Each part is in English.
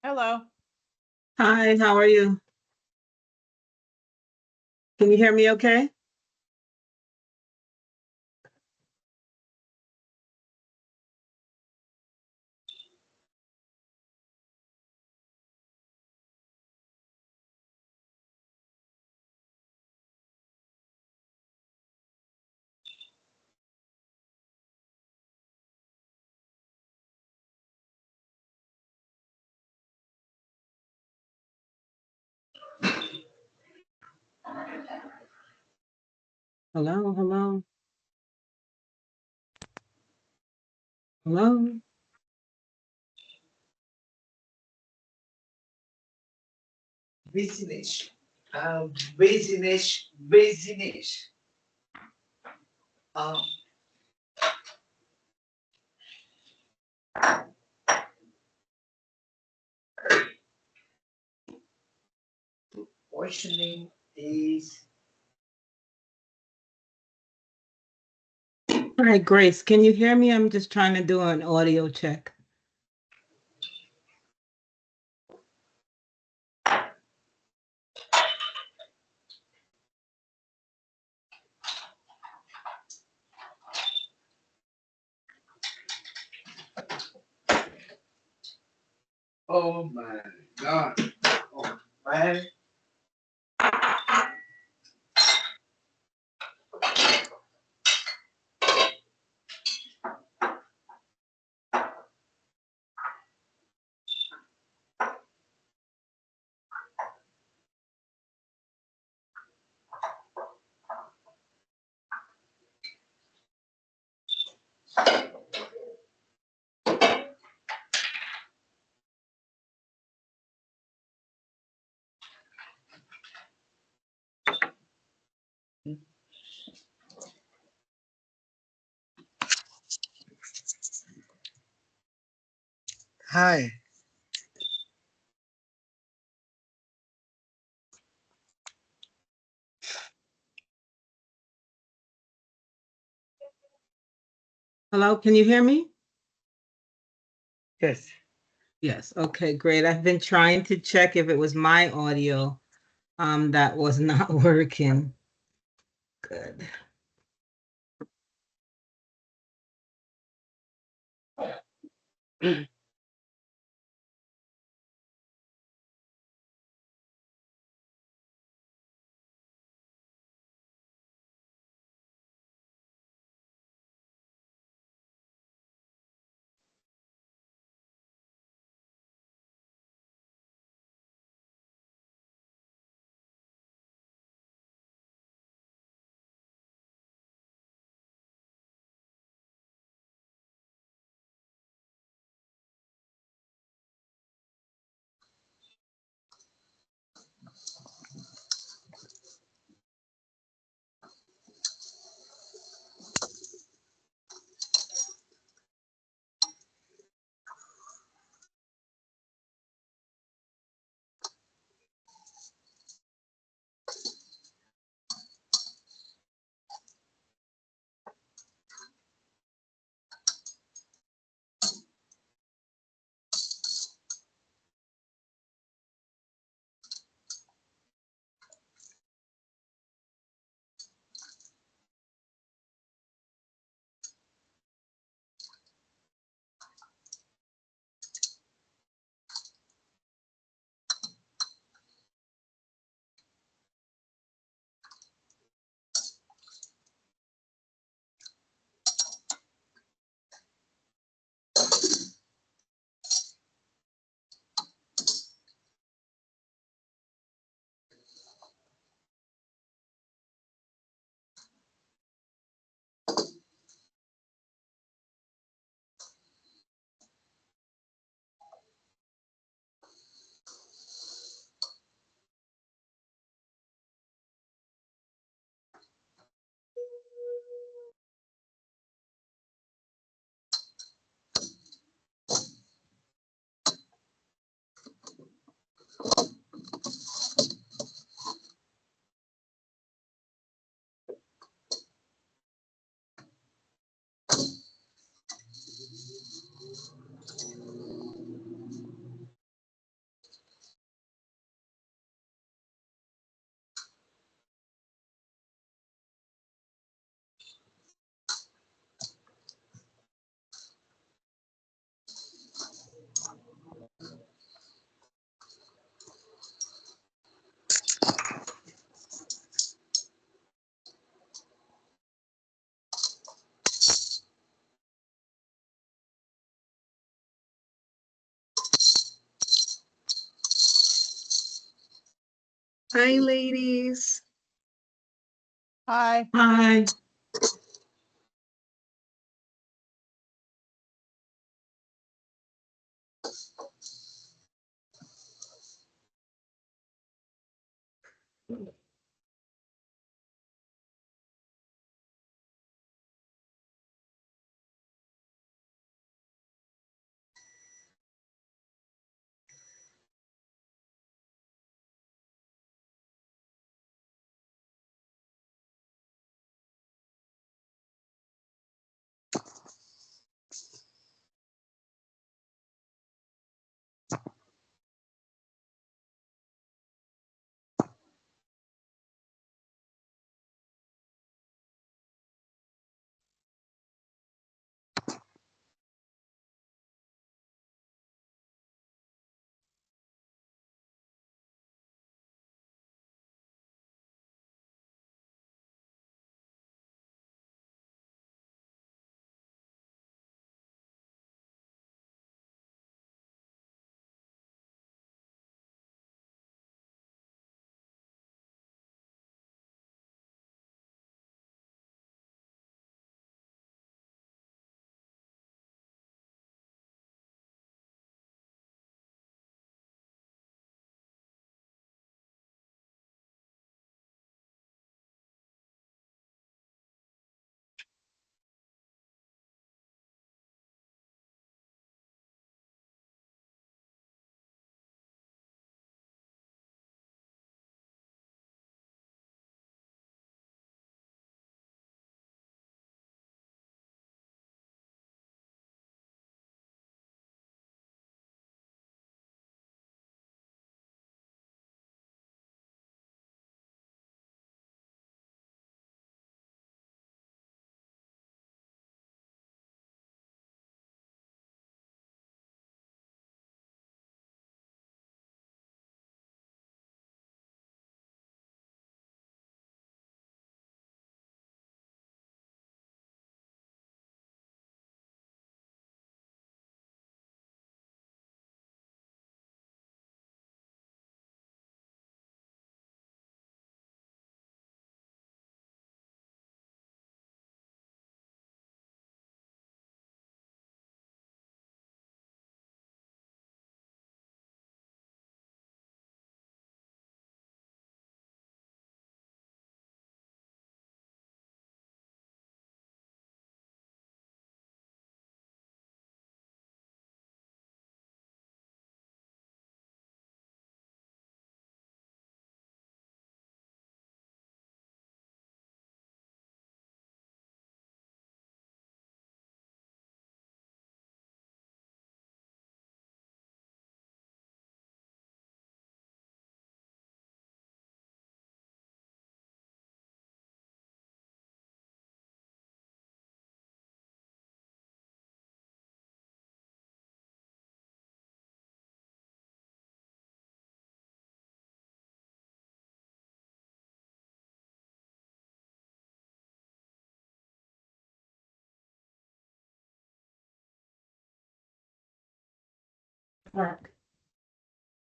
Hello. Hi, how are you? Can you hear me okay? Hello, hello, hello. Business. Business. Um, Questioning is All right, Grace, can you hear me? I'm just trying to do an audio check. oh my god. Oh man. Hi. Hello, can you hear me? Yes. Yes, okay, great. I've been trying to check if it was my audio that was not working. Good. Hi, ladies. Hi. Hi.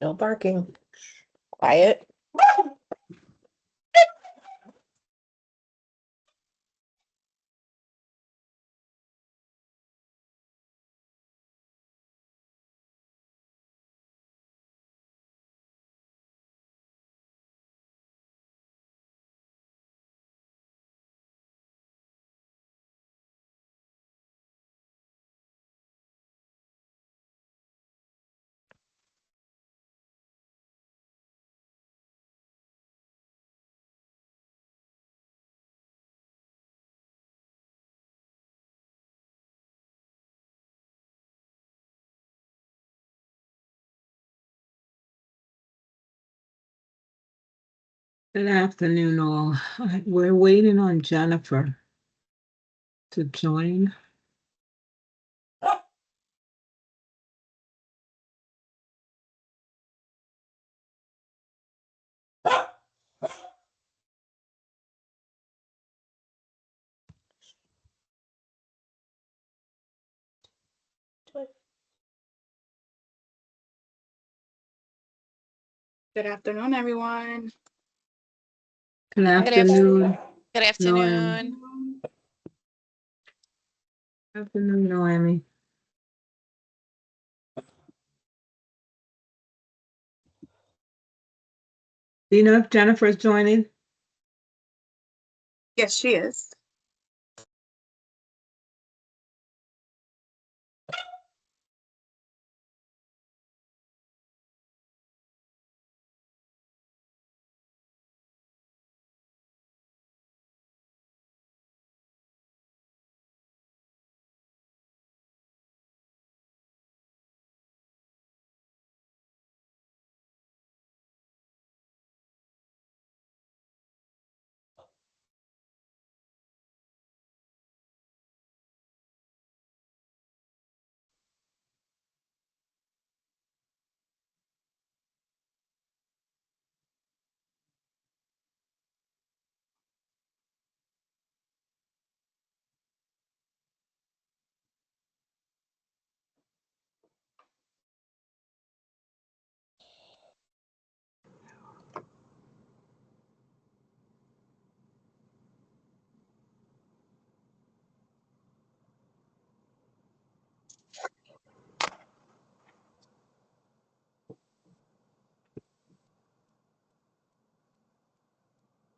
No barking. Quiet. Good afternoon, all. We're waiting on Jennifer to join. Good afternoon, everyone. Good afternoon. Good afternoon. Afternoon, Noemi. Do you know if Jennifer's joining? Yes, she is.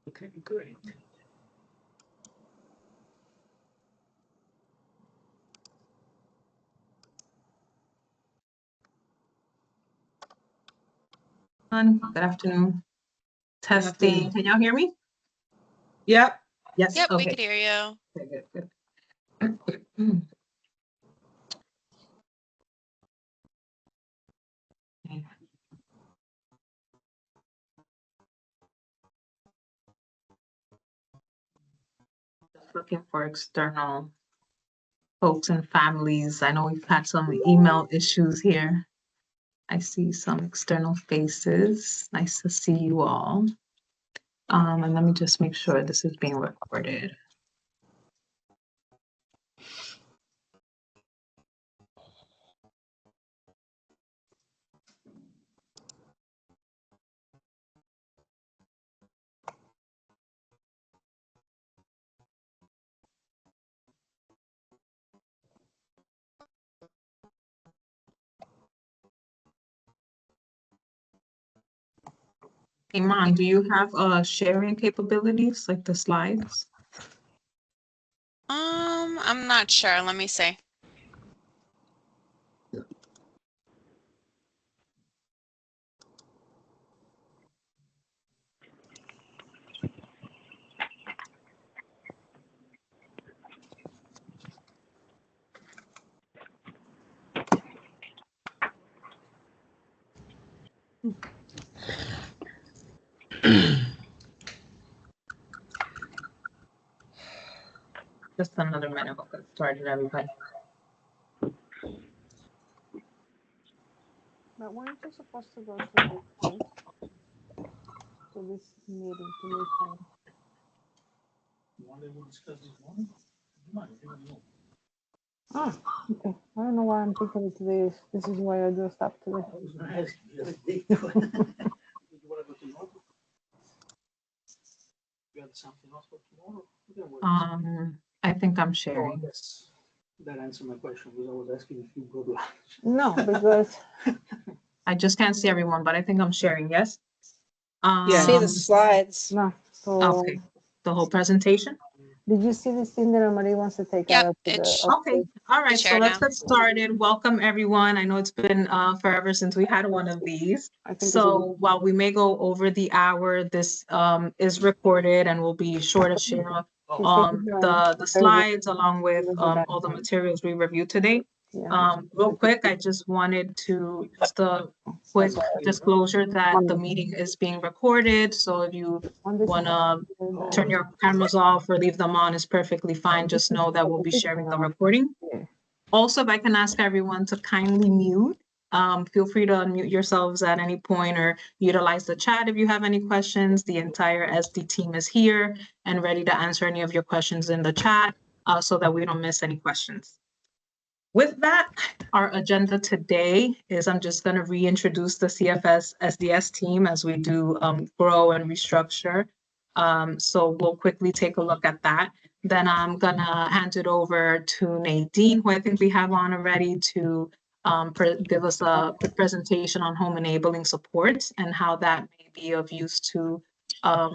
Okay, great. Good afternoon. Testing. Can y'all hear me? Yep. Yes. Yep, we Okay. could hear you. Okay, good. Okay. Just looking for external folks and families. I know we've had some email issues here. I see some external faces. Nice to see you all. And let me just make sure this is being recorded. Iman, do you have sharing capabilities like the slides? I'm not sure. Let me see. Just another minute. We'll get started, everybody. But weren't you supposed to go to the phone? To this meeting, to your phone? Ah, okay. I don't know why I'm thinking it's this. This is why I do stuff today. I was gonna ask you the other day. Did you wanna go to Norfolk tomorrow? You have something else for tomorrow? We can work. I think I'm Oh, sharing. yes. That answered my question, because I was asking if you go to lunch. No, because I just can't see everyone, but I think I'm sharing, yes? Yeah. See the slides. no. So Okay, the whole presentation? did you see this thing that Marie wants to take Yep, out of the? it's- of Okay, the- all right, so shared let's now. get started. Welcome, everyone. I know it's been forever since we had one of these. I think it's So while we may go over the hour, this is recorded and will be sure to share the slides along with all the materials we reviewed today. Yeah. Real quick, I just wanted to just a quick disclosure that the meeting is being recorded. So if you On this wanna turn your cameras off or leave them on is perfectly fine. Just know that we'll be sharing the recording. Yeah. Also, if I can ask everyone to kindly mute, feel free to unmute yourselves at any point or utilize the chat if you have any questions. The entire SD team is here and ready to answer any of your questions in the chat so that we don't miss any questions. With that, our agenda today is I'm just going to reintroduce the CFS SDS team as we do grow and restructure. So we'll quickly take a look at that. Then I'm gonna hand it over to Nadine, who I think we have on already, to give us a quick presentation on home enabling supports and how that may be of use to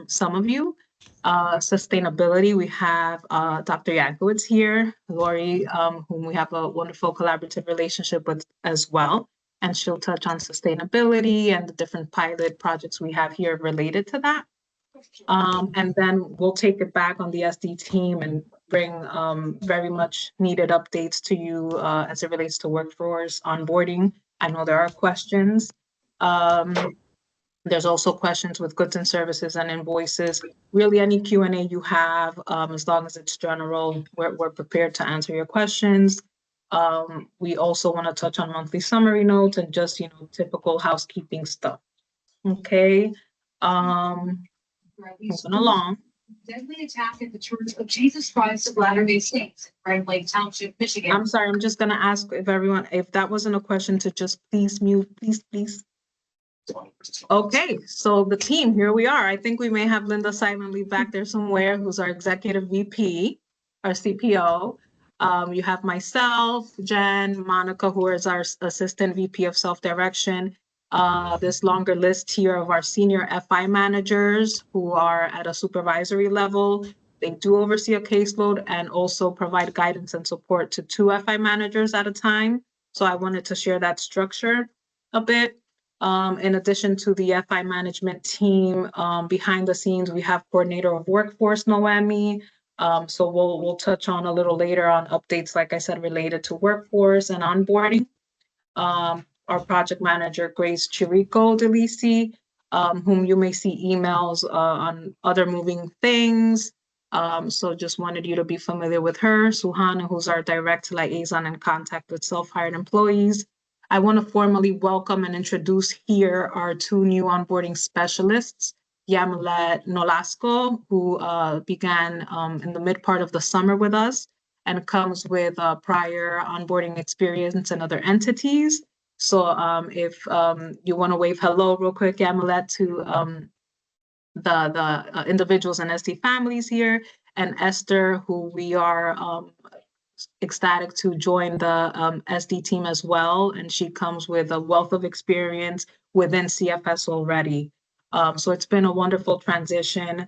some of you. Sustainability, we have Dr. Yankowitz here, Lori, whom we have a wonderful collaborative relationship with as well. And she'll touch on sustainability and the different pilot projects we have here related to that. And then we'll take it back on the SD team and bring very much needed updates to you as it relates to workforce onboarding. I know there are questions. There's also questions with goods and services and invoices. Really, any Q&A you have, as long as it's general, we're prepared to answer your questions. We also want to touch on monthly summary notes and just, typical housekeeping stuff. Okay. Moving along. Deadly attack at the Church of Jesus Christ of Latter-day Saints, Grand Lake Township, Michigan. I'm sorry, I'm just gonna ask if that wasn't a question, to just please mute, please. Okay, so the team, here we are. I think we may have Linda silently back there somewhere, who's our executive VP, our CPO. You have myself, Jen, Monica, who is our assistant VP of self-direction. This longer list here of our senior FI managers who are at a supervisory level. They do oversee a caseload and also provide guidance and support to 2 FI managers at a time. So I wanted to share that structure a bit. In addition to the FI management team, behind the scenes, we have coordinator of workforce, Noemi. So we'll touch on a little later on updates, like I said, related to workforce and onboarding. Our project manager, Grace Chirico Delisi, whom you may see emails on other moving things. So just wanted you to be familiar with her. Suhana, who's our direct liaison and contact with self-hired employees. I want to formally welcome and introduce here our 2 new onboarding specialists, Yamilet Nolasco, who began in the mid part of the summer with us and comes with prior onboarding experience in other entities. So if you want to wave hello real quick, Yamilet, to the individuals and SD families here, and Esther, who we are ecstatic to join the SD team as well. And she comes with a wealth of experience within CFS already. So it's been a wonderful transition.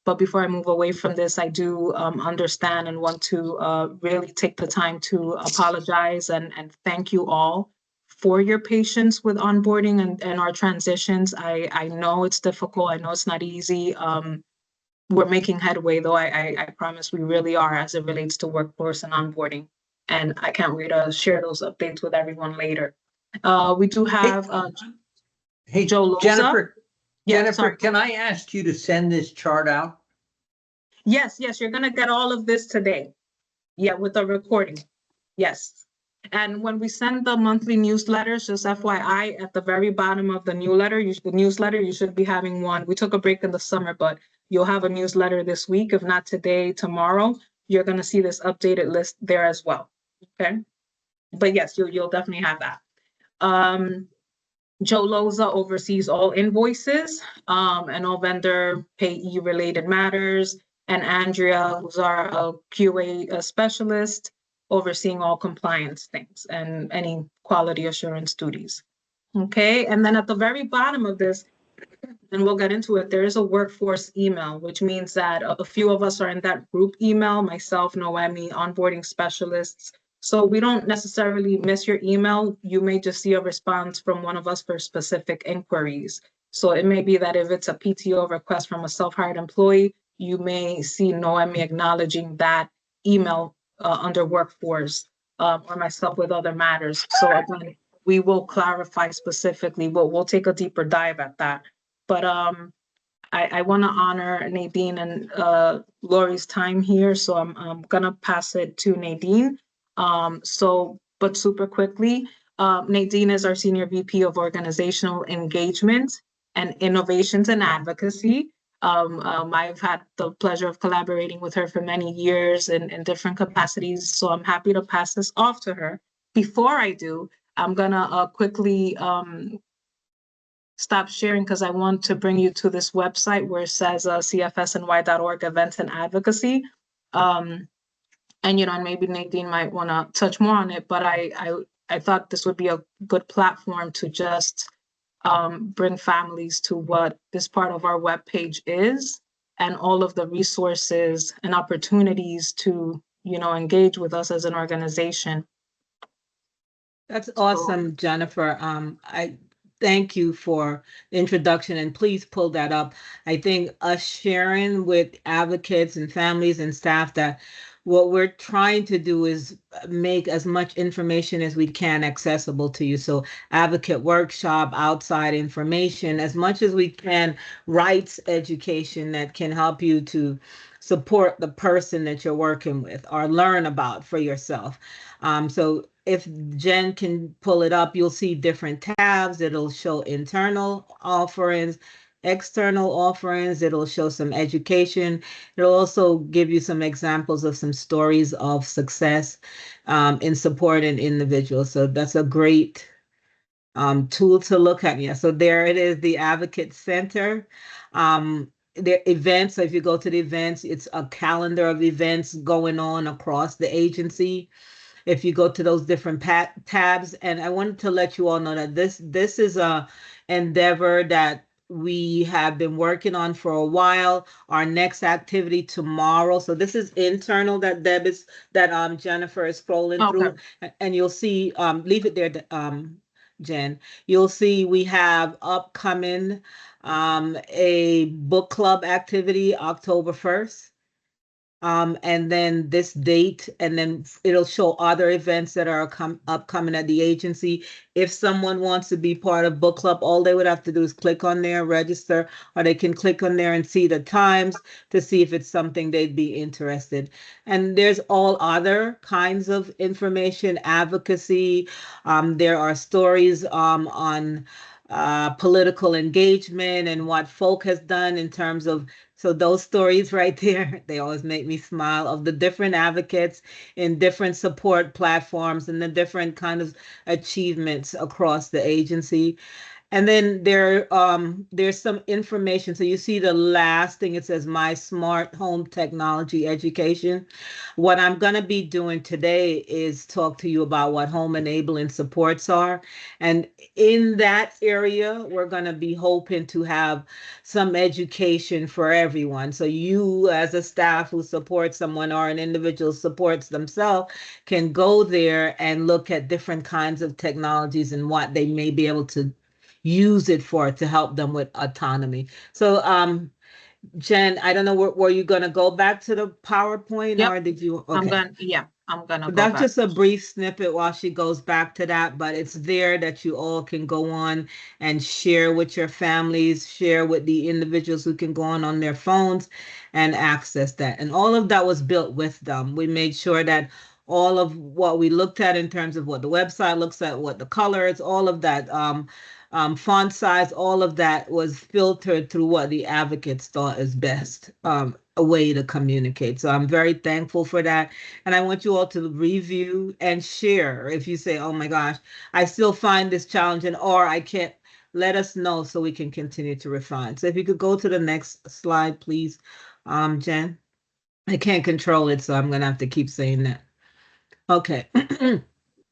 But before I move away from this, I do understand and want to really take the time to apologize and thank you all for your patience with onboarding and our transitions. I know it's difficult. I know it's not easy. We're making headway, though. I promise we really are, as it relates to workforce and onboarding. And I can't wait to share those updates with everyone later. We do have Hey, Joe Loza. Jennifer, Yeah, Jennifer, sorry. can I ask you to send this chart out? Yes, you're gonna get all of this today. Yeah, with the recording. Yes. And when we send the monthly newsletters, just FYI, at the very bottom of the newsletter, you should be having one. We took a break in the summer, but you'll have a newsletter this week. If not today, tomorrow, you're gonna see this updated list there as well. Okay. But yes, you'll definitely have that. Joe Loza oversees all invoices and all vendor payee related matters. And Andrea, who's our QA specialist, overseeing all compliance things and any quality assurance duties. Okay, and then at the very bottom of this, and we'll get into it, there is a workforce email, which means that a few of us are in that group email, myself, Noemi, onboarding specialists. So we don't necessarily miss your email. You may just see a response from one of us for specific inquiries. So it may be that if it's a PTO request from a self-hired employee, you may see Noemi acknowledging that email under workforce or myself with other matters. So again, we will clarify specifically, we'll take a deeper dive at that. But I want to honor Nadine and Lori's time here. So I'm gonna pass it to Nadine. But super quickly, Nadine is our Senior VP of Organizational Engagement and Innovations and Advocacy. I've had the pleasure of collaborating with her for many years in different capacities, so I'm happy to pass this off to her. Before I do, I'm gonna quickly stop sharing because I want to bring you to this website where it says cfsny.org events and advocacy. And and maybe Nadine might want to touch more on it, but I thought this would be a good platform to just bring families to what this part of our webpage is and all of the resources and opportunities to engage with us as an organization. That's awesome, Jennifer. I thank you for the introduction, and please pull that up. I think us sharing with advocates and families and staff that what we're trying to do is make as much information as we can accessible to you. So advocate workshop, outside information, as much as we can, rights education that can help you to support the person that you're working with or learn about for yourself. So if Jen can pull it up, you'll see different tabs. It'll show internal offerings, external offerings. It'll show some education. It'll also give you some examples of some stories of success in supporting individuals. So that's a great tool to look at. Yeah, so there it is, the Advocate Center. The events, so if you go to the events, it's a calendar of events going on across the agency. If you go to those different tabs, and I wanted to let you all know that this is a endeavor that we have been working on for a while. Our next activity tomorrow. So this is internal that Jennifer is scrolling through, and you'll see. Leave it there, Jen. You'll see we have upcoming a book club activity October 1st. And then this date, and then it'll show other events that are upcoming at the agency. If someone wants to be part of book club, all they would have to do is click on there, register, or they can click on there and see the times to see if it's something they'd be interested. And there's all other kinds of information, advocacy. There are stories on political engagement and what folk has done in terms of, so those stories right there, they always make me smile, of the different advocates in different support platforms and the different kind of achievements across the agency. And then there's some information. So you see the last thing, it says My Smart Home Technology Education. What I'm going to be doing today is talk to you about what home enabling supports are. And in that area, we're going to be hoping to have some education for everyone. So you as a staff who supports someone or an individual supports themselves can go there and look at different kinds of technologies and what they may be able to use it for to help them with autonomy. So Jen, I don't know, were you going to go back to the PowerPoint? Yep. Or did you? Okay. I'm gonna go That's back. just a brief snippet while she goes back to that, but it's there that you all can go on and share with your families, share with the individuals who can go on their phones and access that. And all of that was built with them. We made sure that all of what we looked at in terms of what the website looks at, what the colors, all of that, font size, all of that was filtered through what the advocates thought is best, a way to communicate. So I'm very thankful for that. And I want you all to review and share. If you say, oh my gosh, I still find this challenging, or I can't, let us know so we can continue to refine. So if you could go to the next slide, please, Jen. I can't control it, so I'm going to have to keep saying that. Okay.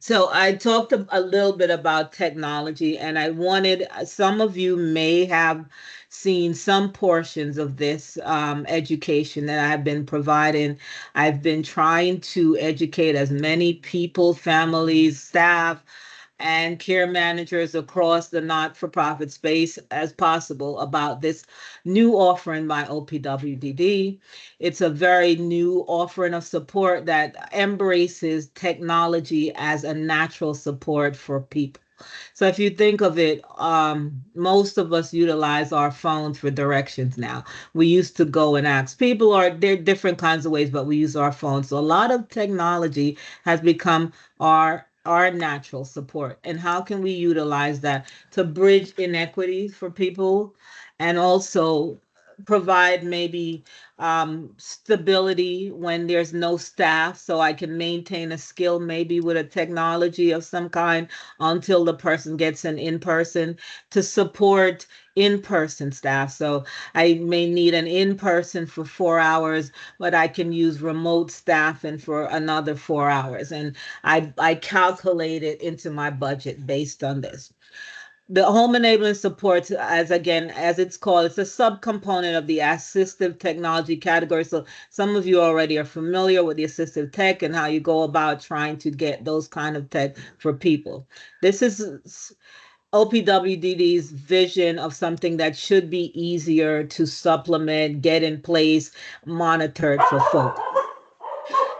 So I talked a little bit about technology, and I wanted, some of you may have seen some portions of this education that I've been providing. I've been trying to educate as many people, families, staff, and care managers across the not-for-profit space as possible about this new offering by OPWDD. It's a very new offering of support that embraces technology as a natural support for people. So if you think of it, most of us utilize our phones for directions now. We used to go and ask people, or there are different kinds of ways, but we use our phones. So a lot of technology has become our natural support. And how can we utilize that to bridge inequities for people and also provide maybe stability when there's no staff, so I can maintain a skill maybe with a technology of some kind until the person gets an in-person, to support in-person staff. So I may need an in-person for 4 hours, but I can use remote staffing for another 4 hours. And I calculate it into my budget based on this. The home enabling supports, as it's called, it's a subcomponent of the assistive technology category. So some of you already are familiar with the assistive tech and how you go about trying to get those kind of tech for people. This is OPWDD's vision of something that should be easier to supplement, get in place, monitored for folk.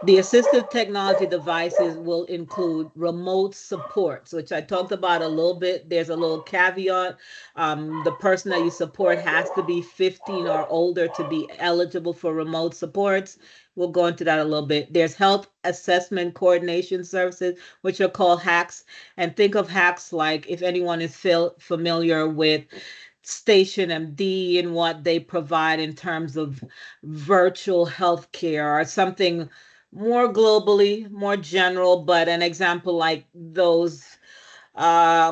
The assistive technology devices will include remote supports, which I talked about a little bit. There's a little caveat. The person that you support has to be 15 or older to be eligible for remote supports. We'll go into that a little bit. There's health assessment coordination services, which are called HACs. And think of HACs like, if anyone is familiar with Station MD and what they provide in terms of virtual healthcare or something more globally, more general, but an example like those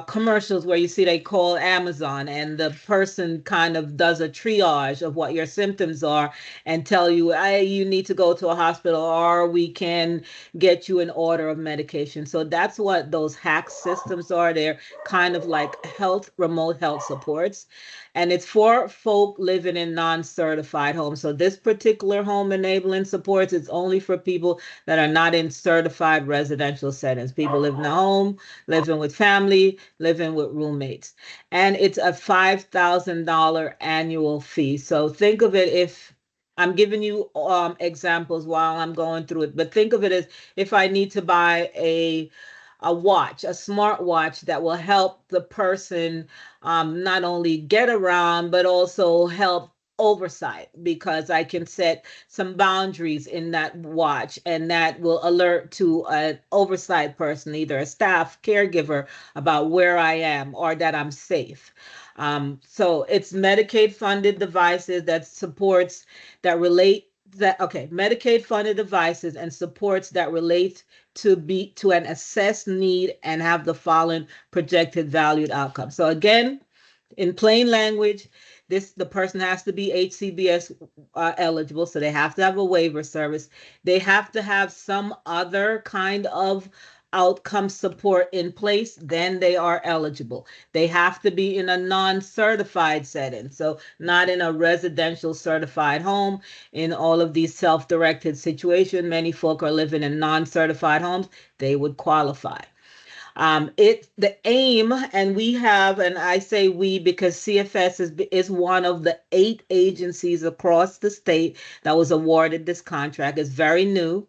commercials where you see they call Amazon and the person kind of does a triage of what your symptoms are and tell you, hey, you need to go to a hospital or we can get you an order of medication. So that's what those hack systems are. They're kind of like remote health supports. And it's for folk living in non-certified homes. So this particular home enabling supports is only for people that are not in certified residential settings. People living at home, living with family, living with roommates. And it's a $5,000 annual fee. So think of it, if I'm giving you examples while I'm going through it, but think of it as if I need to buy a watch, a smart watch that will help the person not only get around, but also help oversight, because I can set some boundaries in that watch and that will alert to an oversight person, either a staff caregiver, about where I am or that I'm safe. So it's Medicaid funded devices that supports that relate Medicaid funded devices and supports that relate to an assessed need and have the following projected valued outcome. So again, in plain language, the person has to be HCBS eligible, so they have to have a waiver service. They have to have some other kind of outcome support in place, then they are eligible. They have to be in a non-certified setting, so not in a residential certified home. In all of these self-directed situations, many folk are living in non-certified homes. They would qualify. The aim, and we have, and I say we because CFS is one of the 8 agencies across the state that was awarded this contract. It's very new.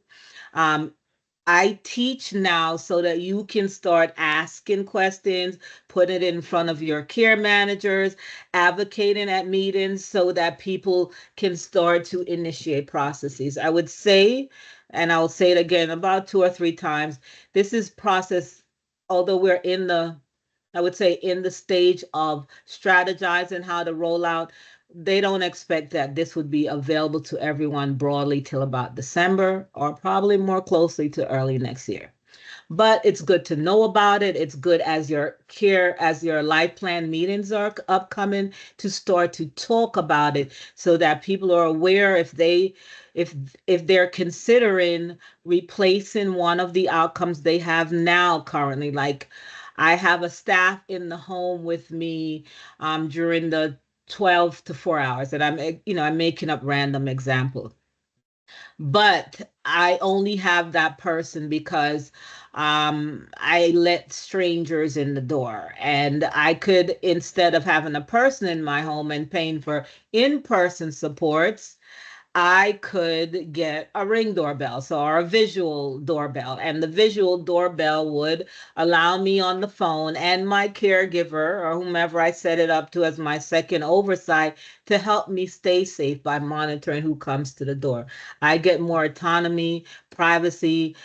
I teach now so that you can start asking questions, put it in front of your care managers, advocating at meetings so that people can start to initiate processes. I would say, and I'll say it again about 2 or 3 times, this is process, although we're in the stage of strategizing how to roll out, they don't expect that this would be available to everyone broadly till about December or probably more closely to early next year. But it's good to know about it. It's good as your life plan meetings are upcoming to start to talk about it so that people are aware if they're considering replacing one of the outcomes they have now currently. Like I have a staff in the home with me during the 12 to 4 hours, and I'm making up random example. But I only have that person because I let strangers in the door, and I could, instead of having a person in my home and paying for in-person supports, I could get a Ring doorbell, or a visual doorbell, and the visual doorbell would allow me on the phone and my caregiver or whomever I set it up to as my second oversight to help me stay safe by monitoring who comes to the door. I get more autonomy, privacy,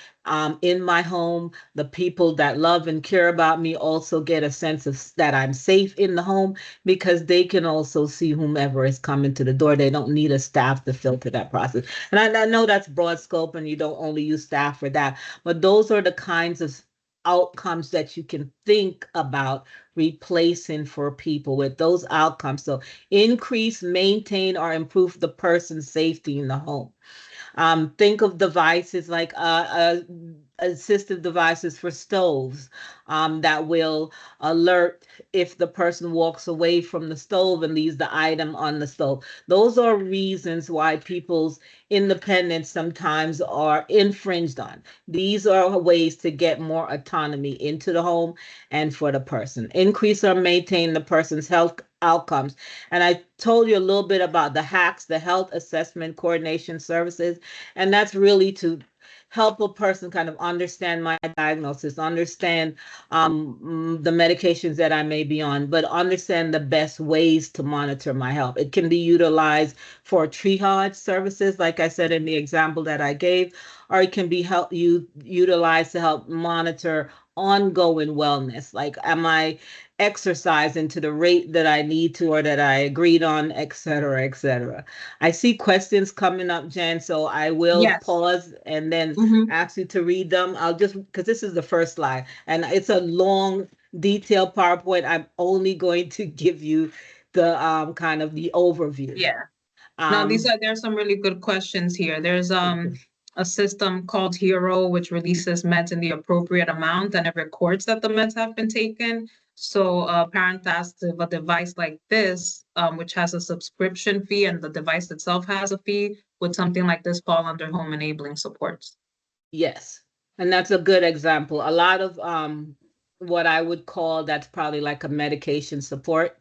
in my home. The people that love and care about me also get a sense of that I'm safe in the home because they can also see whomever is coming to the door. They don't need a staff to filter that process. And I know that's broad scope and you don't only use staff for that, but those are the kinds of outcomes that you can think about replacing for people with those outcomes. So increase, maintain, or improve the person's safety in the home. Think of devices like assistive devices for stoves that will alert if the person walks away from the stove and leaves the item on the stove. Those are reasons why people's independence sometimes are infringed on. These are ways to get more autonomy into the home and for the person. Increase or maintain the person's health outcomes. And I told you a little bit about the HACS, the Health Assessment Coordination Services, and that's really to help a person kind of understand my diagnosis, understand the medications that I may be on, but understand the best ways to monitor my health. It can be utilized for triage services, like I said in the example that I gave, or it can be utilized to help monitor ongoing wellness. Like, am I exercising to the rate that I need to or that I agreed on, et cetera, et cetera. I see questions coming up, Jen, so I will Yes. pause and then Mhm. ask you to read them. I'll just, because this is the first slide and it's a long, detailed PowerPoint. I'm only going to give you the kind of the overview. Yeah. No, there's some really good questions here. There's a system called Hero, which releases meds in the appropriate amount and it records that the meds have been taken. So a parent asks if a device like this, which has a subscription fee and the device itself has a fee, would something like this fall under home enabling supports? Yes, and that's a good example. A lot of what I would call that's probably like a medication support,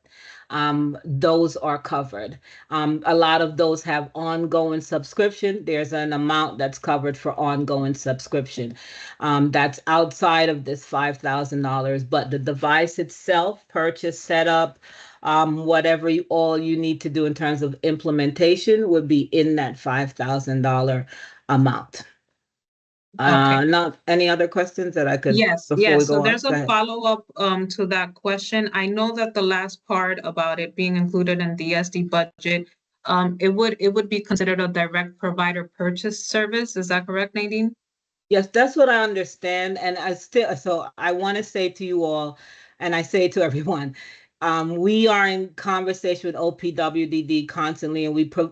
those are covered. A lot of those have ongoing subscription. There's an amount that's covered for ongoing subscription. That's outside of this $5,000, but the device itself, purchase, setup, whatever all you need to do in terms of implementation would be in that $5,000 amount. Okay. Not any other questions that I could Yes, before yes. we So go on? there's Go a ahead. follow-up to that question. I know that the last part about it being included in the SD budget, it would be considered a direct provider purchase service. Is that correct, Nadine? Yes, that's what I understand. And so I want to say to you all, and I say to everyone, we are in conversation with OPWDD constantly,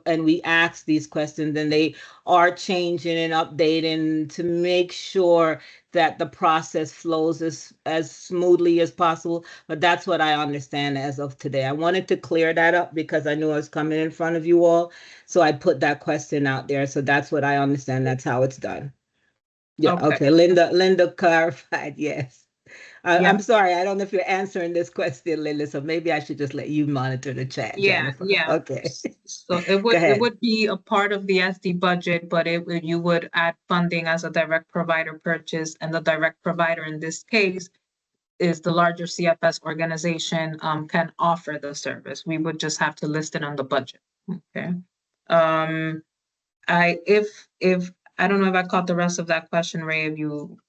and we ask these questions, and they are changing and updating to make sure that the process flows as smoothly as possible. But that's what I understand as of today. I wanted to clear that up because I knew I was coming in front of you all, so I put that question out there. So that's what I understand. That's how it's done. Yeah, okay. Linda clarified, yes. Yeah. I'm sorry, I don't know if you're answering this question, Linda, so maybe I should just let you monitor the chat, Yeah, Jennifer. yeah. Okay. So Go ahead. it would be a part of the SD budget, but you would add funding as a direct provider purchase, and the direct provider in this case is the larger CFS organization can offer the service. We would just have to list it on the budget. Okay. If I don't know if I caught the rest of that question, Ray,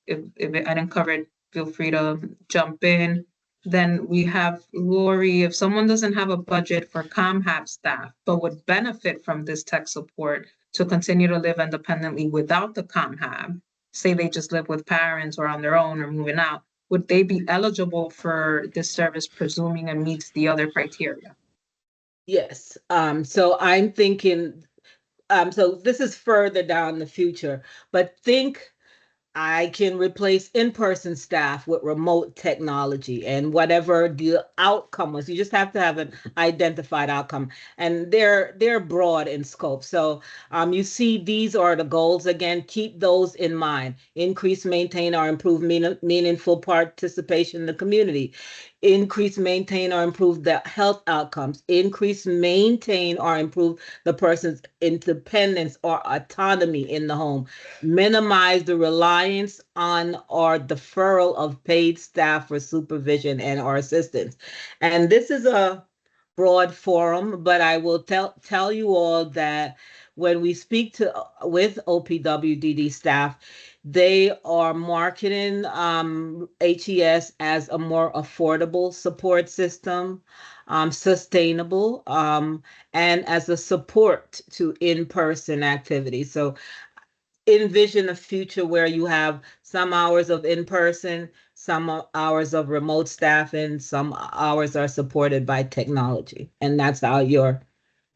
if I didn't cover it, feel free to jump in. Then we have Lori, if someone doesn't have a budget for ComHab staff, but would benefit from this tech support to continue to live independently without the ComHab, say they just live with parents or on their own or moving out, would they be eligible for this service, presuming it meets the other criteria? Yes. So I'm thinking, so this is further down the future, but think I can replace in-person staff with remote technology and whatever the outcome was. You just have to have an identified outcome, and they're broad in scope. So you see, these are the goals. Again, keep those in mind. Increase, maintain, or improve meaningful participation in the community. Increase, maintain, or improve the health outcomes. Increase, maintain, or improve the person's independence or autonomy in the home. Minimize the reliance on or deferral of paid staff for supervision and or assistance. And this is a broad forum, but I will tell you all that when we speak to with OPWDD staff, they are marketing HES as a more affordable support system, sustainable, and as a support to in-person activities. So envision a future where you have some hours of in-person, some hours of remote staffing, some hours are supported by technology. And that's how your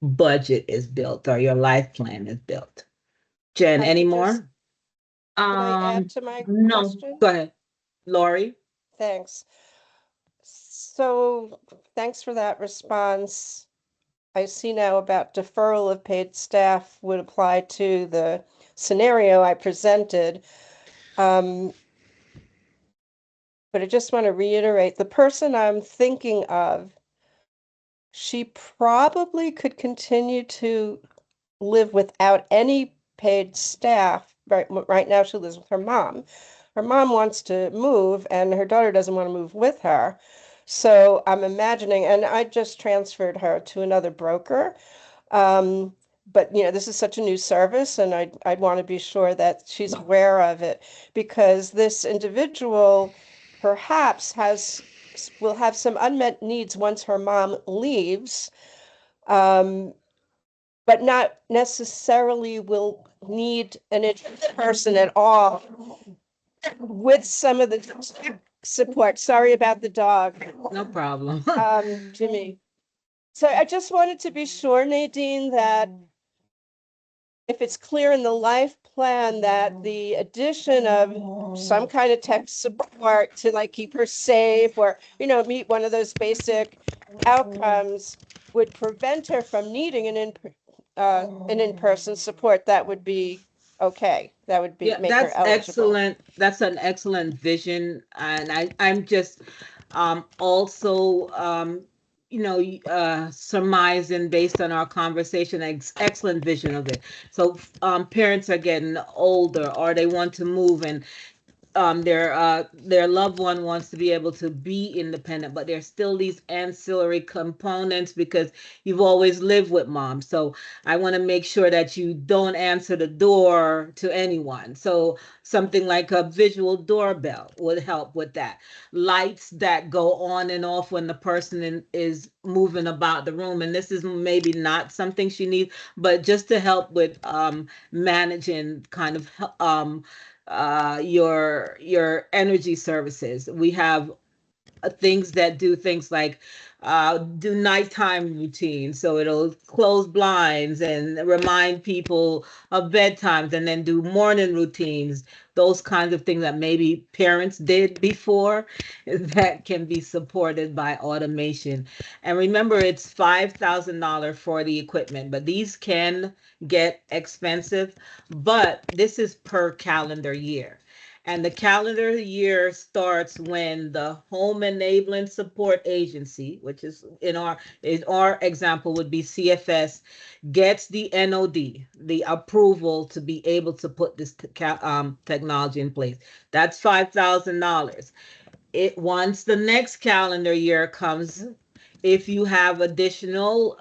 budget is built or your life plan is built. Jen, I any could more? just- Can I add to my no. question? Go ahead. Lori? Thanks. So, thanks for that response. I see now about deferral of paid staff would apply to the scenario I presented. But I just want to reiterate, the person I'm thinking of, she probably could continue to live without any paid staff. Right now, she lives with her mom. Her mom wants to move, and her daughter doesn't want to move with her. So I'm imagining, and I just transferred her to another broker. But this is such a new service, and I'd want to be sure that she's aware of it, because this individual perhaps will have some unmet needs once her mom leaves. But not necessarily will need an person at all with some of the support. Sorry about the dog, No problem. Jimmy. So I just wanted to be sure, Nadine, that if it's clear in the life plan that the addition of some kind of tech support to like keep her safe or, meet one of those basic outcomes would prevent her from needing an in-person support, that would be okay. That would be Yeah, make her that's eligible. excellent. That's an excellent vision. And I'm just also surmising based on our conversation, excellent vision of it. So parents are getting older or they want to move, and their loved one wants to be able to be independent, but there's still these ancillary components because you've always lived with mom. So I want to make sure that you don't answer the door to anyone. So something like a visual doorbell would help with that. Lights that go on and off when the person is moving about the room. And this is maybe not something she needs, but just to help with managing kind of your energy services. We have things that do things like do nighttime routines, so it'll close blinds and remind people of bedtimes, and then do morning routines, those kinds of things that maybe parents did before that can be supported by automation. And remember, it's $5,000 for the equipment, but these can get expensive, but this is per calendar year. And the calendar year starts when the Home Enabling Support Agency, which is our example would be CFS, gets the NOD, the approval to be able to put this technology in place. That's $5,000. Once the next calendar year comes, if you have additional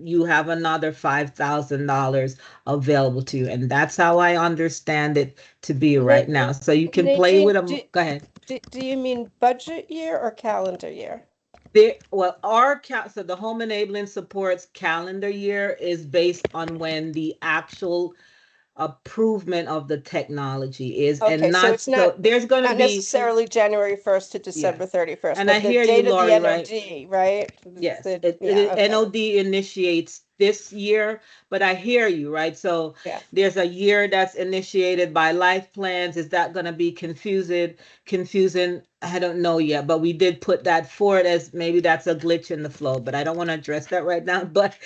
you have another $5,000 available to you. And that's how I understand it to be right now. So you can play with them. Go ahead. Do you mean budget year or calendar year? So the Home Enabling Support's calendar year is based on when the actual improvement of the technology is, Okay, and so it's not there's going to not be necessarily January 1st to December 31st. And but I the hear you, date of Lori, the right? NOD, right? Yes, Okay. NOD initiates this year, but I hear you, right? So Yeah. there's a year that's initiated by life plans. Is that going to be confusing? I don't know yet, but we did put that forward as maybe that's a glitch in the flow, but I don't want to address that right now, but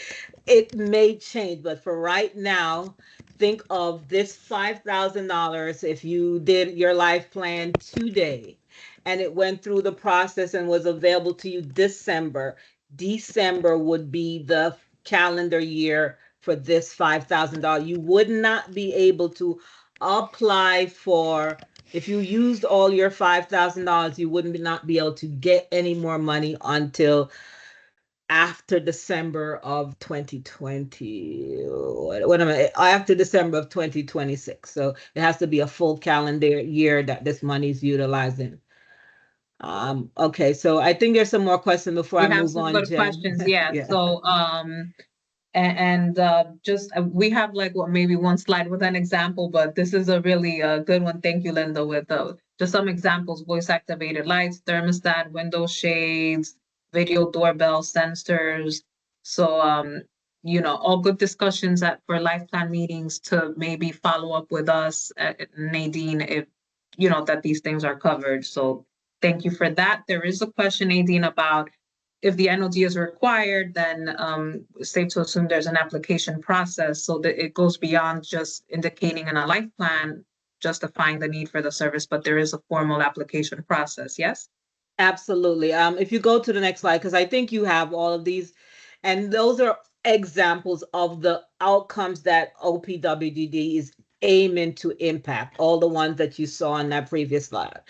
it may change. But for right now, think of this $5,000 if you did your life plan today and it went through the process and was available to you December would be the calendar year for this $5,000. You would not be able to apply for, if you used all your $5,000, you wouldn't not be able to get any more money until after December of 2020. What am I? After December of 2026. So it has to be a full calendar year that this money is utilizing. Okay, so I think there's some more questions before We I have move some on, good Jen. questions, yeah, Yeah. so, just, we have like, what, maybe one slide with an example, but this is a really, good one, thank you, Linda, with, just some examples, voice activated lights, thermostat, window shades, video doorbell sensors. So, all good discussions for life plan meetings to maybe follow up with us, Nadine, if, that these things are covered, so thank you for that. There is a question, Nadine, about if the NOD is required, then safe to assume there's an application process so that it goes beyond just indicating in a life plan, justifying the need for the service, but there is a formal application process, yes? Absolutely. If you go to the next slide, because I think you have all of these, and those are examples of the outcomes that OPWDD is aiming to impact, all the ones that you saw on that previous slide.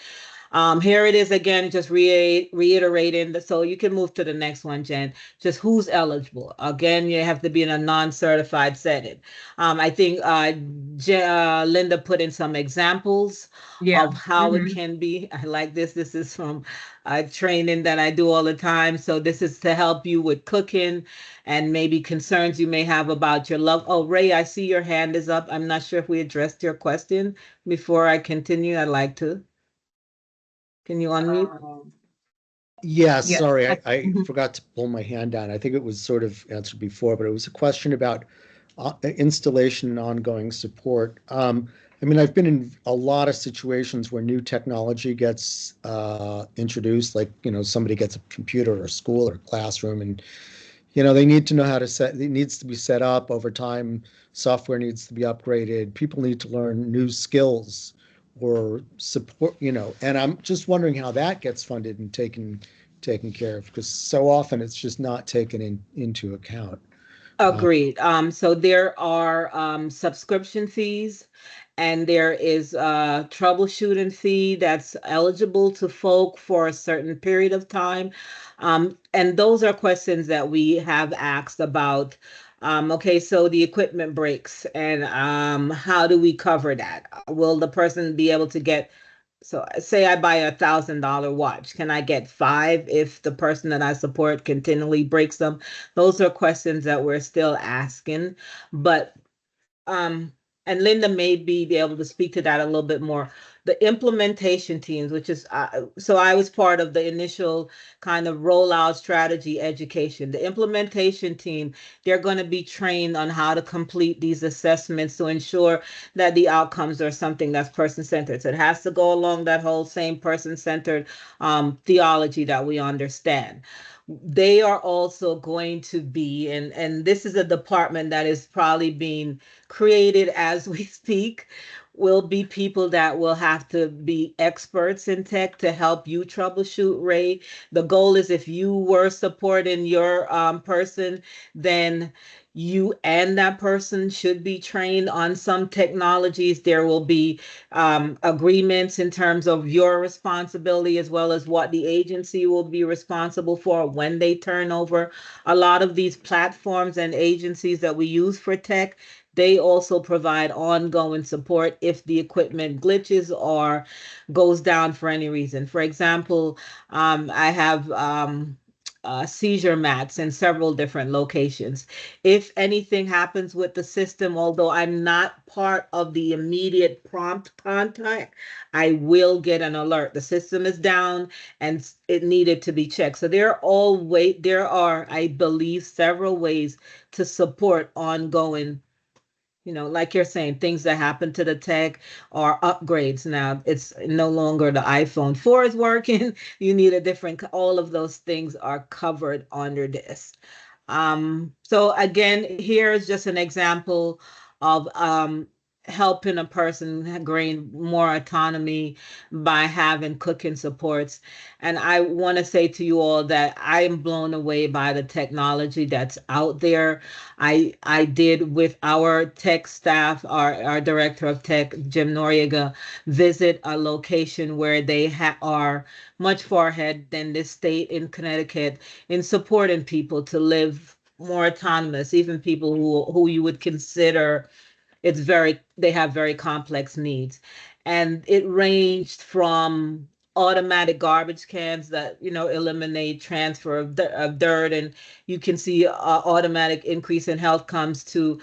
Here it is again, just reiterating. So you can move to the next one, Jen. Just who's eligible. Again, you have to be in a non-certified setting. I think Linda put in some examples of how it can be. I like this. This is from training that I do all the time. So this is to help you with cooking and maybe concerns you may have about your love. Oh, Ray, I see your hand is up. I'm not sure if we addressed your question before I continue. I'd like to. Can you unmute? Yeah, Yeah. sorry, I forgot to pull my hand down. I think it was sort of answered before, but it was a question about installation and ongoing support. I mean, I've been in a lot of situations where new technology gets introduced, like, somebody gets a computer or a school or a classroom, and, they need to know how to it needs to be set up over time. Software needs to be upgraded. People need to learn new skills or support, and I'm just wondering how that gets funded and taken care of, because so often it's just not taken into account. Agreed. So there are subscription fees, and there is a troubleshooting fee that's eligible to folk for a certain period of time. And those are questions that we have asked about. Okay, so the equipment breaks, and how do we cover that? Will the person be able to get, so say I buy $1,000 watch, can I get 5 if the person that I support continually breaks them? Those are questions that we're still asking, but and Linda may be able to speak to that a little bit more. The implementation teams, which is, so I was part of the initial kind of rollout strategy education. The implementation team, they're going to be trained on how to complete these assessments to ensure that the outcomes are something that's person-centered. So it has to go along that whole same person-centered theology that we understand. They are also going to be, and this is a department that is probably being created as we speak, will be people that will have to be experts in tech to help you troubleshoot, Ray. The goal is if you were supporting your person, then you and that person should be trained on some technologies. There will be agreements in terms of your responsibility as well as what the agency will be responsible for when they turn over. A lot of these platforms and agencies that we use for tech, they also provide ongoing support if the equipment glitches or goes down for any reason. For example, I have seizure mats in several different locations. If anything happens with the system, although I'm not part of the immediate prompt contact, I will get an alert. The system is down and it needed to be checked. So there are, I believe, several ways to support ongoing, like you're saying, things that happen to the tech or upgrades. Now it's no longer the iPhone 4 is working. You need a different, all of those things are covered under this. So again, here's just an example of helping a person gain more autonomy by having cooking supports. And I want to say to you all that I am blown away by the technology that's out there. I did with our tech staff, our director of tech, Jim Noriega, visit a location where they are much far ahead than this state in Connecticut in supporting people to live more autonomous, even people who you would consider they have very complex needs. And it ranged from automatic garbage cans that, eliminate transfer of dirt, and you can see automatic increase in health comes to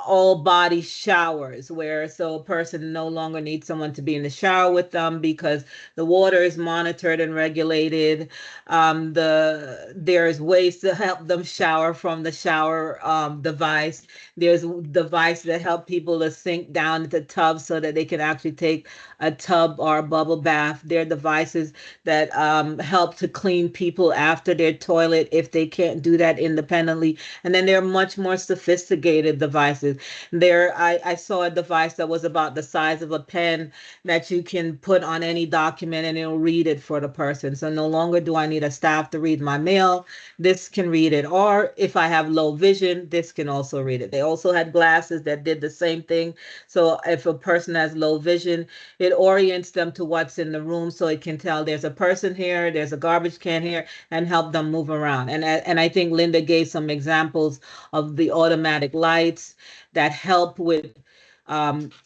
all body showers where so a person no longer needs someone to be in the shower with them because the water is monitored and regulated. There's ways to help them shower from the shower device. There's devices that help people to sink down into tubs so that they can actually take a tub or a bubble bath. There are devices that help to clean people after their toilet if they can't do that independently. And then there are much more sophisticated devices. I saw a device that was about the size of a pen that you can put on any document and it'll read it for the person. So no longer do I need a staff to read my mail. This can read it. Or if I have low vision, this can also read it. They also had glasses that did the same thing. So if a person has low vision, it orients them to what's in the room so it can tell there's a person here, there's a garbage can here, and help them move around. And I think Linda gave some examples of the automatic lights that help with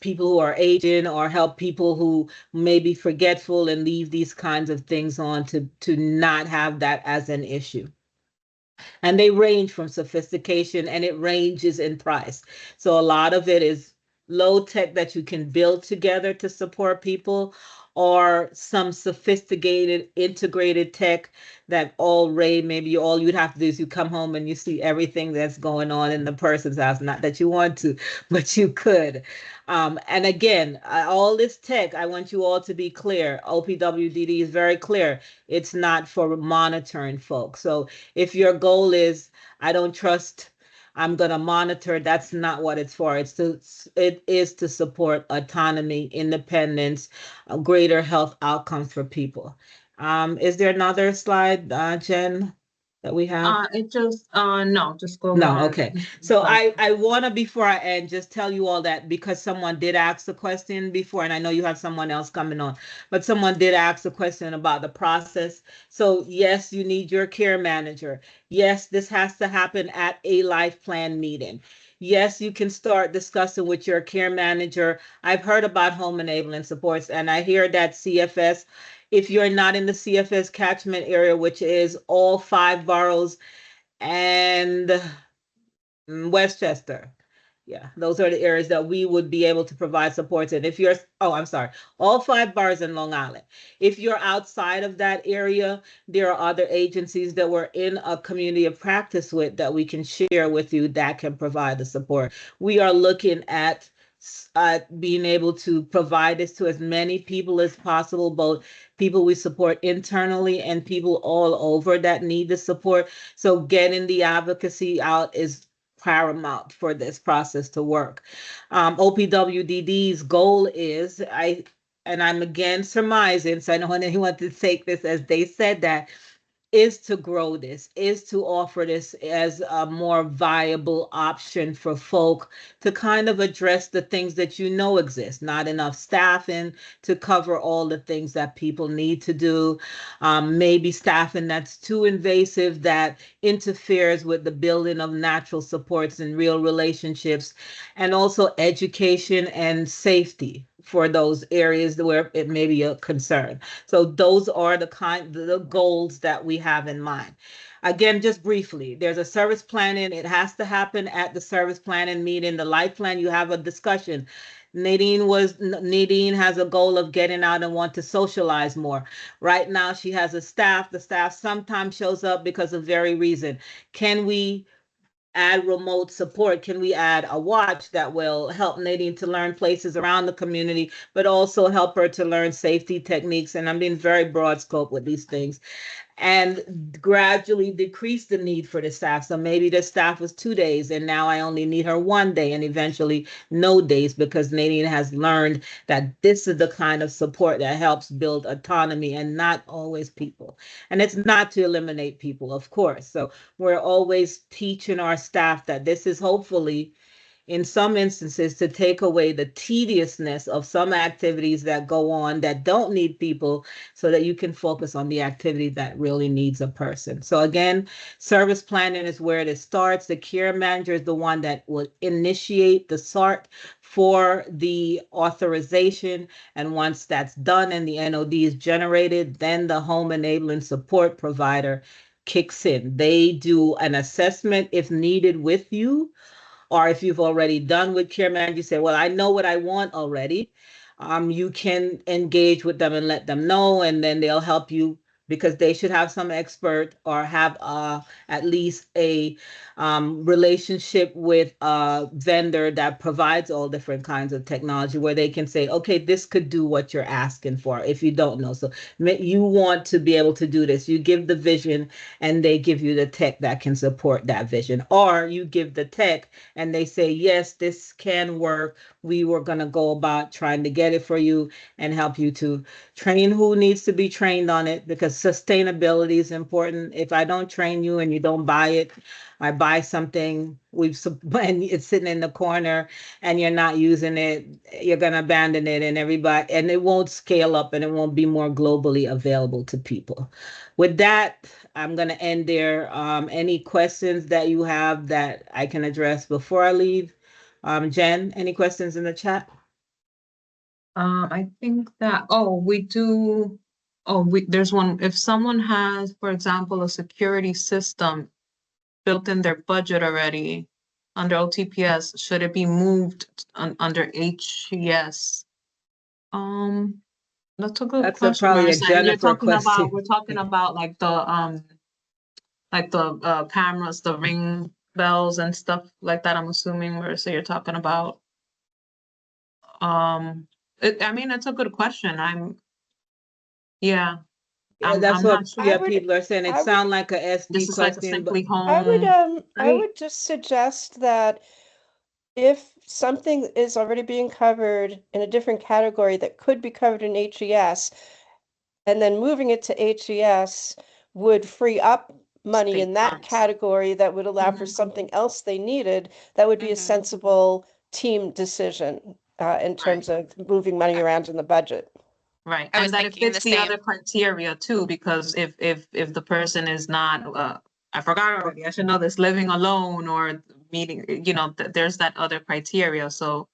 people who are aging or help people who may be forgetful and leave these kinds of things on to not have that as an issue. And they range from sophistication and it ranges in price. So a lot of it is low tech that you can build together to support people, or some sophisticated integrated tech that maybe all you'd have to do is you come home and you see everything that's going on in the person's house. Not that you want to, but you could. And again, all this tech, I want you all to be clear. OPWDD is very clear. It's not for monitoring folks. So if your goal is, I don't trust, I'm going to monitor, that's not what it's for. It is to support autonomy, independence, greater health outcomes for people. Is there another slide, Jen, that we have? No, just go. No, okay. So I want to, before I end, just tell you all that because someone did ask the question before, and I know you have someone else coming on, but someone did ask the question about the process. So yes, you need your care manager. Yes, this has to happen at a life plan meeting. Yes, you can start discussing with your care manager. I've heard about home enabling supports, and I hear that CFS, if you're not in the CFS catchment area, which is all 5 boroughs and Westchester. Yeah, those are the areas that we would be able to provide supports in. If you're, all 5 bars in Long Island. If you're outside of that area, there are other agencies that we're in a community of practice with that we can share with you that can provide the support. We are looking at being able to provide this to as many people as possible, both people we support internally and people all over that need the support. So getting the advocacy out is paramount for this process to work. OPWDD's goal is, I'm again surmising, so I don't want anyone to take this as they said that, is to grow this, is to offer this as a more viable option for folk to kind of address the things that exist. Not enough staffing to cover all the things that people need to do. Maybe staffing that's too invasive, that interferes with the building of natural supports and real relationships, and also education and safety for those areas where it may be a concern. So those are the goals that we have in mind. Again, just briefly, there's a service planning. It has to happen at the service planning meeting. The life plan, you have a discussion. Nadine has a goal of getting out and want to socialize more. Right now, she has a staff. The staff sometimes shows up because of very reason. Can we add remote support? Can we add a watch that will help Nadine to learn places around the community, but also help her to learn safety techniques? And I'm being very broad scope with these things. and gradually decrease the need for the staff. So maybe the staff was 2 days and now I only need her 1 day and eventually no days, because Nadine has learned that this is the kind of support that helps build autonomy and not always people. And it's not to eliminate people, of course. So we're always teaching our staff that this is hopefully, in some instances, to take away the tediousness of some activities that go on that don't need people, so that you can focus on the activity that really needs a person. So again, service planning is where it starts. The care manager is the one that will initiate the SART for the authorization. And once that's done and the NOD is generated, then the home enabling support provider kicks in. They do an assessment if needed with you, or if you've already done with care manager, you say, well, I know what I want already. You can engage with them and let them know, and then they'll help you, because they should have some expert or have at least a relationship with a vendor that provides all different kinds of technology, where they can say, okay, this could do what you're asking for, if you don't know. So you want to be able to do this. You give the vision and they give you the tech that can support that vision. Or you give the tech and they say, yes, this can work. We were going to go about trying to get it for you and help you to train who needs to be trained on it, because sustainability is important. If I don't train you and you don't buy it, I buy something, and it's sitting in the corner and you're not using it, you're going to abandon it, and it won't scale up and it won't be more globally available to people. With that, I'm going to end there. Any questions that you have that I can address before I leave? Jen, any questions in the chat? I think that, there's one. If someone has, for example, a security system built in their budget already under OTPS, should it be moved under HES? That's a good That's question. probably a Marissa. And Jennifer question. we're talking about like the cameras, the ring bells and stuff like that. I'm assuming, Marissa, you're talking about. It's a good question. Yeah, I'm that's not what sure. people are saying. It sounds like a SD This is like a question, but Simply Home. I would just suggest that if something is already being covered in a different category that could be covered in HES, and then moving it to HES would free up money State in that funds. category that would allow for Mhm. something else they needed, that would be a Mhm. sensible team decision in terms of moving money around in the budget. Right, I was and that it thinking the fits the same. other criteria too, because if the person is not, I forgot already, I should know this, living alone or meeting, there's that other criteria, so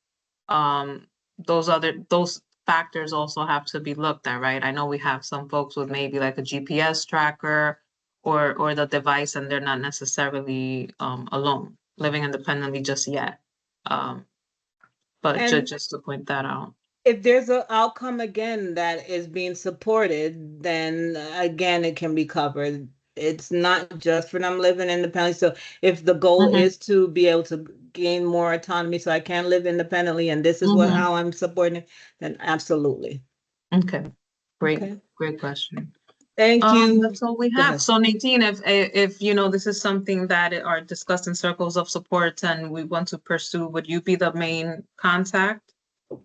those factors also have to be looked at, right? I know we have some folks with maybe like a GPS tracker or the device, and they're not necessarily alone, living independently just yet. But And- just to point that out. if there's an outcome again that is being supported, then again, it can be covered. It's not just for them living independently. So if the goal Mhm. is to be able to gain more autonomy so I can live independently and this is Mhm. how I'm supporting it, then absolutely. Okay, great, Okay. great question. Thank you. That's all we Go have. ahead. So Nadine, if this is something that are discussed in circles of support and we want to pursue, would you be the main contact?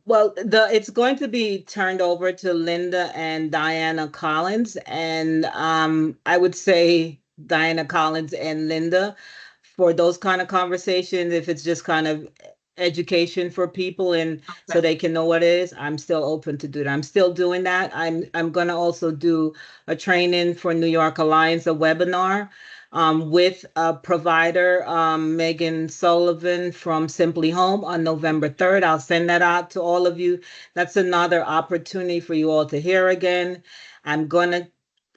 Well, it's going to be turned over to Linda and Diana Collins, and I would say Diana Collins and Linda for those kind of conversations. If it's just kind of education for people and so they can know what it is, I'm still open to do that. I'm still doing that. I'm going to also do a training for New York Alliance, a webinar with a provider, Megan Sullivan from Simply Home on November 3rd. I'll send that out to all of you. That's another opportunity for you all to hear again. I'm going to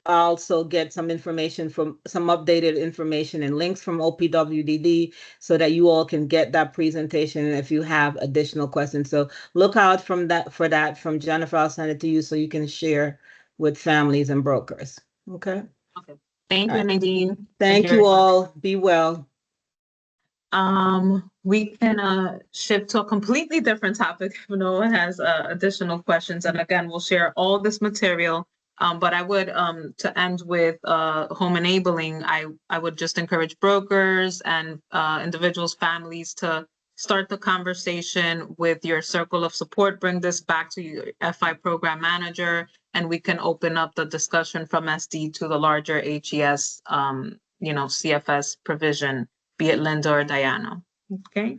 also get some information from some updated information and links from OPWDD so that you all can get that presentation. And if you have additional questions, so look out for that from Jennifer. I'll send it to you so you can share with families and brokers. Okay. Okay. Thank All you, right. Nadine. Thank very you much. all. Be well. We can shift to a completely different topic if no one has additional questions. And again, we'll share all this material But I would, to end with home enabling, I would just encourage brokers and individuals, families to start the conversation with your circle of support. Bring this back to your FI program manager, and we can open up the discussion from SD to the larger HES, CFS provision, be it Linda or Diana. Okay.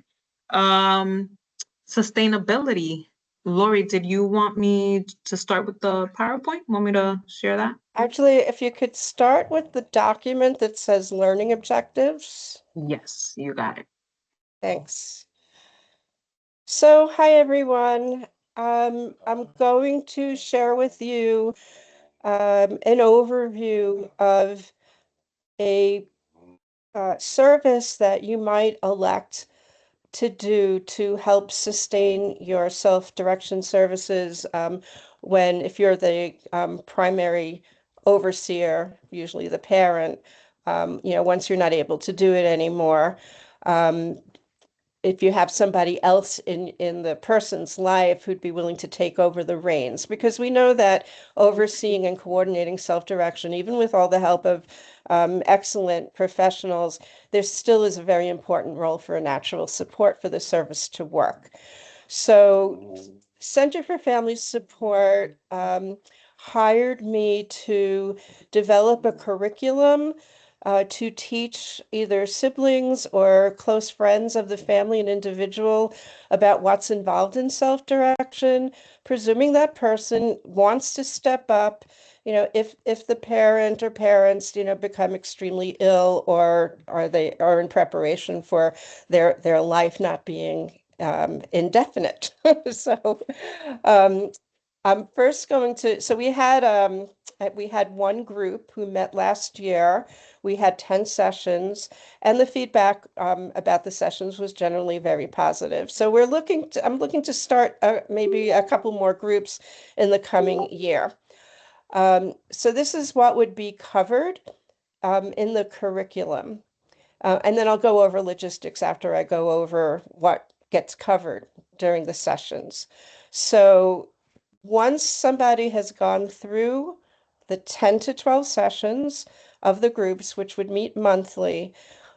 Sustainability. Lori, did you want me to start with the PowerPoint? Want me to share that? Actually, if you could start with the document that says learning objectives. Yes, you got it. Thanks. So, hi everyone. I'm going to share with you an overview of a service that you might elect to do to help sustain your self-direction services if you're the primary overseer, usually the parent, once you're not able to do it anymore. If you have somebody else in the person's life who'd be willing to take over the reins, because we know that overseeing and coordinating self-direction, even with all the help of excellent professionals, there still is a very important role for a natural support for the service to work. So Center for Family Support hired me to develop a curriculum to teach either siblings or close friends of the family and individual about what's involved in self-direction, presuming that person wants to step up, if the parent or parents, become extremely ill or they are in preparation for their life not being indefinite. So I'm first going to, so we had one group who met last year. We had 10 sessions, and the feedback about the sessions was generally very positive. So I'm looking to start maybe a couple more groups in the coming year. So this is what would be covered in the curriculum. And then I'll go over logistics after I go over what gets covered during the sessions. So once somebody has gone through the 10 to 12 sessions of the groups, which would meet monthly,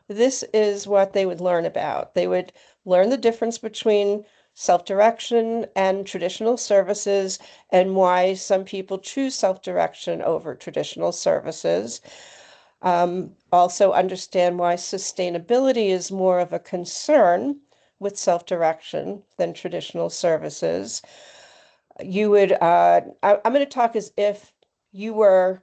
this is what they would learn about. They would learn the difference between self-direction and traditional services and why some people choose self-direction over traditional services. Also understand why sustainability is more of a concern with self-direction than traditional services. You would, I'm going to talk as if you were,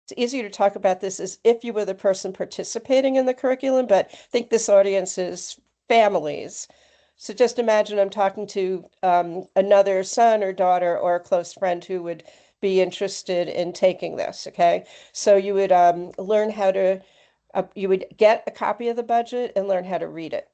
it's easier to talk about this as if you were the person participating in the curriculum, but I think this audience is families. So just imagine I'm talking to another son or daughter or a close friend who would be interested in taking this, okay? So you would learn how to, you would get a copy of the budget and learn how to read it.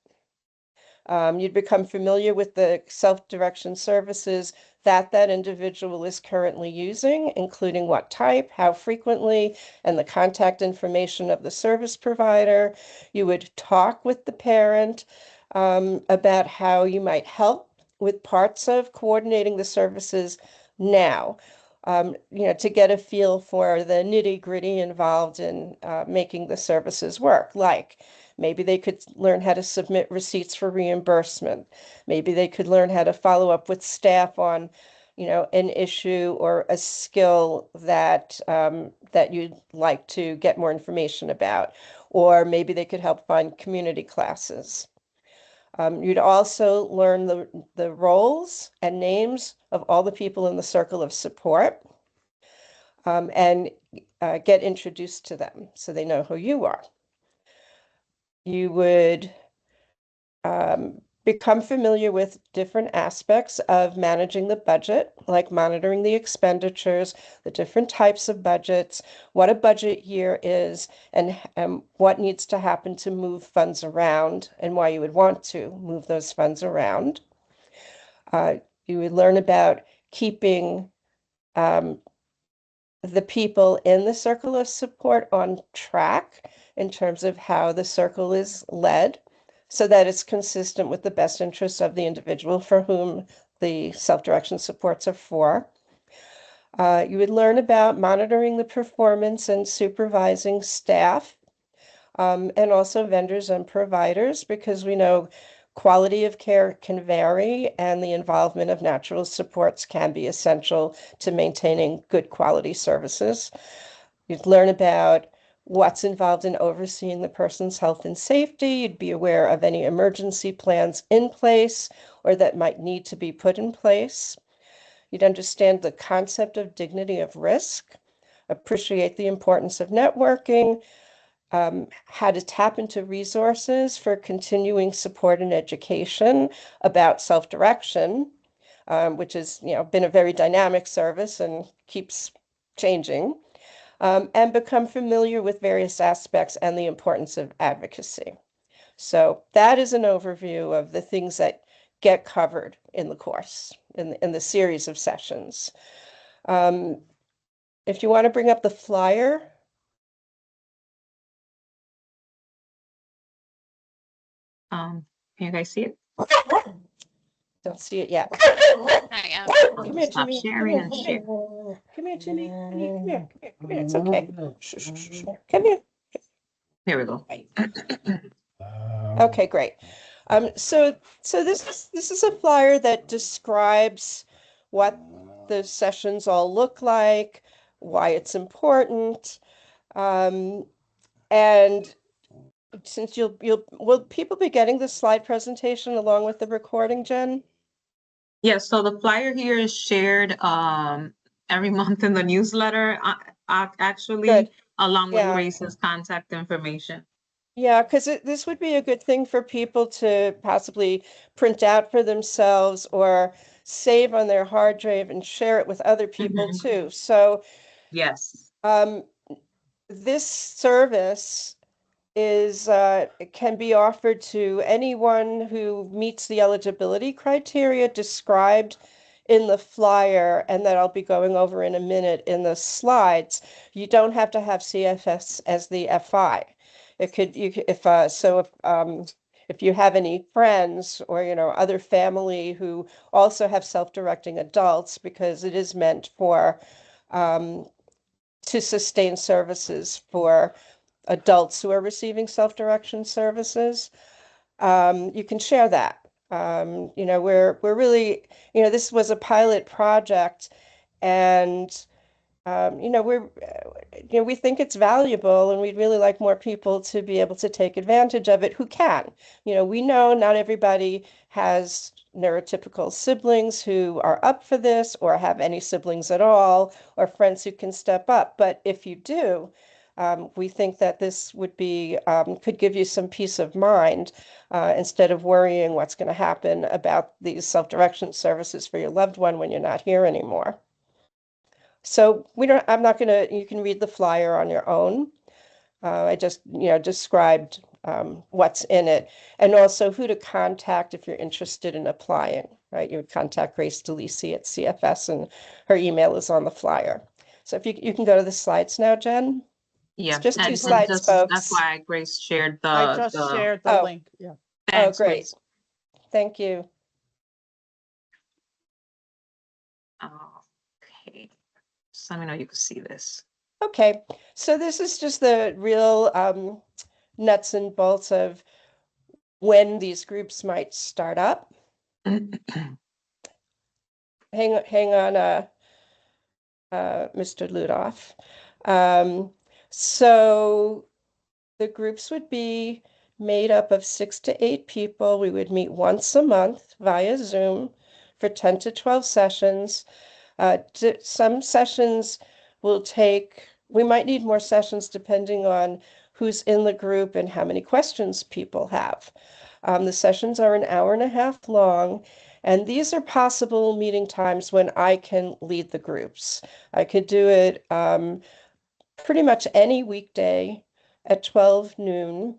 You'd become familiar with the self-direction services that individual is currently using, including what type, how frequently, and the contact information of the service provider. You would talk with the parent about how you might help with parts of coordinating the services now, to get a feel for the nitty-gritty involved in making the services work, like maybe they could learn how to submit receipts for reimbursement. Maybe they could learn how to follow up with staff on, an issue or a skill that that you'd like to get more information about. Or maybe they could help find community classes. You'd also learn the roles and names of all the people in the circle of support and get introduced to them so they know who you are. You would become familiar with different aspects of managing the budget, like monitoring the expenditures, the different types of budgets, what a budget year is, and what needs to happen to move funds around and why you would want to move those funds around. You would learn about keeping the people in the circle of support on track in terms of how the circle is led, so that it's consistent with the best interests of the individual for whom the self-direction supports are for. You would learn about monitoring the performance and supervising staff, and also vendors and providers, because we know quality of care can vary and the involvement of natural supports can be essential to maintaining good quality services. You'd learn about what's involved in overseeing the person's health and safety. You'd be aware of any emergency plans in place or that might need to be put in place. You'd understand the concept of dignity of risk, appreciate the importance of networking, how to tap into resources for continuing support and education about self-direction, which has been a very dynamic service and keeps changing, and become familiar with various aspects and the importance of advocacy. So that is an overview of the things that get covered in the course, in the series of sessions. If you want to bring up the flyer. Can you guys see it? Don't see it yet. I am. Come here, Stop Jimmy. sharing and share. Come here, Jimmy. Come here, come here, come here. It's okay. Shh, shh, shh, shh. Come here. Here we go. Okay, great. So this is a flyer that describes what the sessions all look like, why it's important, and since will people be getting the slide presentation along with the recording, Jen? Yes, so the flyer here is shared every month in the newsletter, actually, Good. along with Yeah. Grace's contact information. Yeah, because this would be a good thing for people to possibly print out for themselves or save on their hard drive and share it with other people Mhm. too. So Yes. this service is can be offered to anyone who meets the eligibility criteria described in the flyer and that I'll be going over in a minute in the slides. You don't have to have CFS as the FI. It could if you have any friends or other family who also have self-directing adults, because it is meant for to sustain services for adults who are receiving self-direction services, you can share that. We're really, this was a pilot project, and we think it's valuable, and we'd really like more people to be able to take advantage of it who can. We know not everybody has neurotypical siblings who are up for this or have any siblings at all or friends who can step up. But if you do, we think that this would be could give you some peace of mind instead of worrying what's going to happen about these self-direction services for your loved one when you're not here anymore. So I'm not going to, you can read the flyer on your own. I just, described what's in it and also who to contact if you're interested in applying, right? You would contact Grace DeLisi at CFS and her email is on the flyer. So if you can go to the slides now, Jen. Yeah. It's just two and slides, folks. That's why Grace shared I just shared the Oh. link. Yeah. Thanks, great. Grace. Thank you. Okay. So let me know you can see this. Okay, so this is just the real nuts and bolts of when these groups might start up. Hang on, Mr. Ludoff. So the groups would be made up of 6 to 8 people. We would meet once a month via Zoom for 10 to 12 sessions. Some sessions will take, we might need more sessions depending on who's in the group and how many questions people have. The sessions are an hour and a half long, and these are possible meeting times when I can lead the groups. I could do it pretty much any weekday at 12 noon,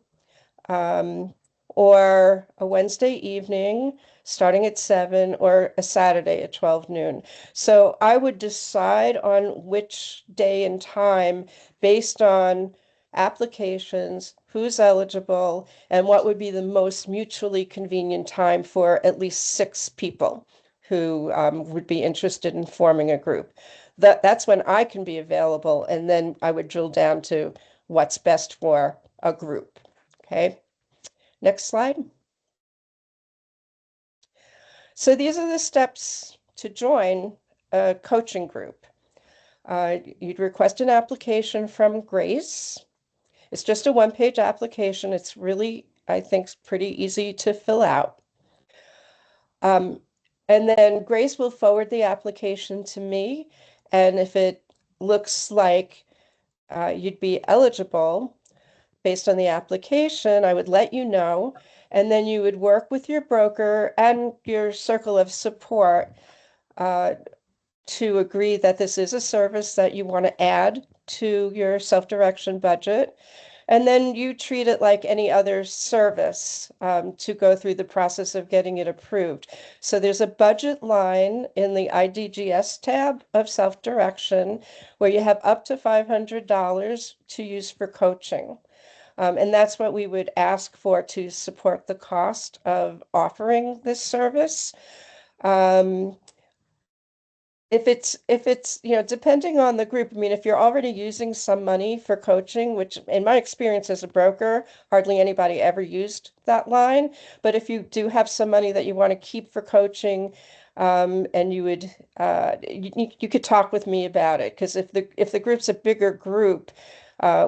or a Wednesday evening starting at 7, or a Saturday at 12 noon. So I would decide on which day and time based on applications, who's eligible, and what would be the most mutually convenient time for at least 6 people who would be interested in forming a group. That's when I can be available, and then I would drill down to what's best for a group. Okay, next slide. So these are the steps to join a coaching group. You'd request an application from Grace. It's just a one-page application. It's really, I think, pretty easy to fill out. And then Grace will forward the application to me. And if it looks like you'd be eligible based on the application, I would let you know. And then you would work with your broker and your circle of support to agree that this is a service that you want to add to your self-direction budget. And then you treat it like any other service to go through the process of getting it approved. So there's a budget line in the IDGS tab of self-direction where you have up to $500 to use for coaching. And that's what we would ask for to support the cost of offering this service. If it's, you know, depending on the group, I mean, if you're already using some money for coaching, which in my experience as a broker, hardly anybody ever used that line. But if you do have some money that you want to keep for coaching, and you would, you could talk with me about it. Because if the group's a bigger group,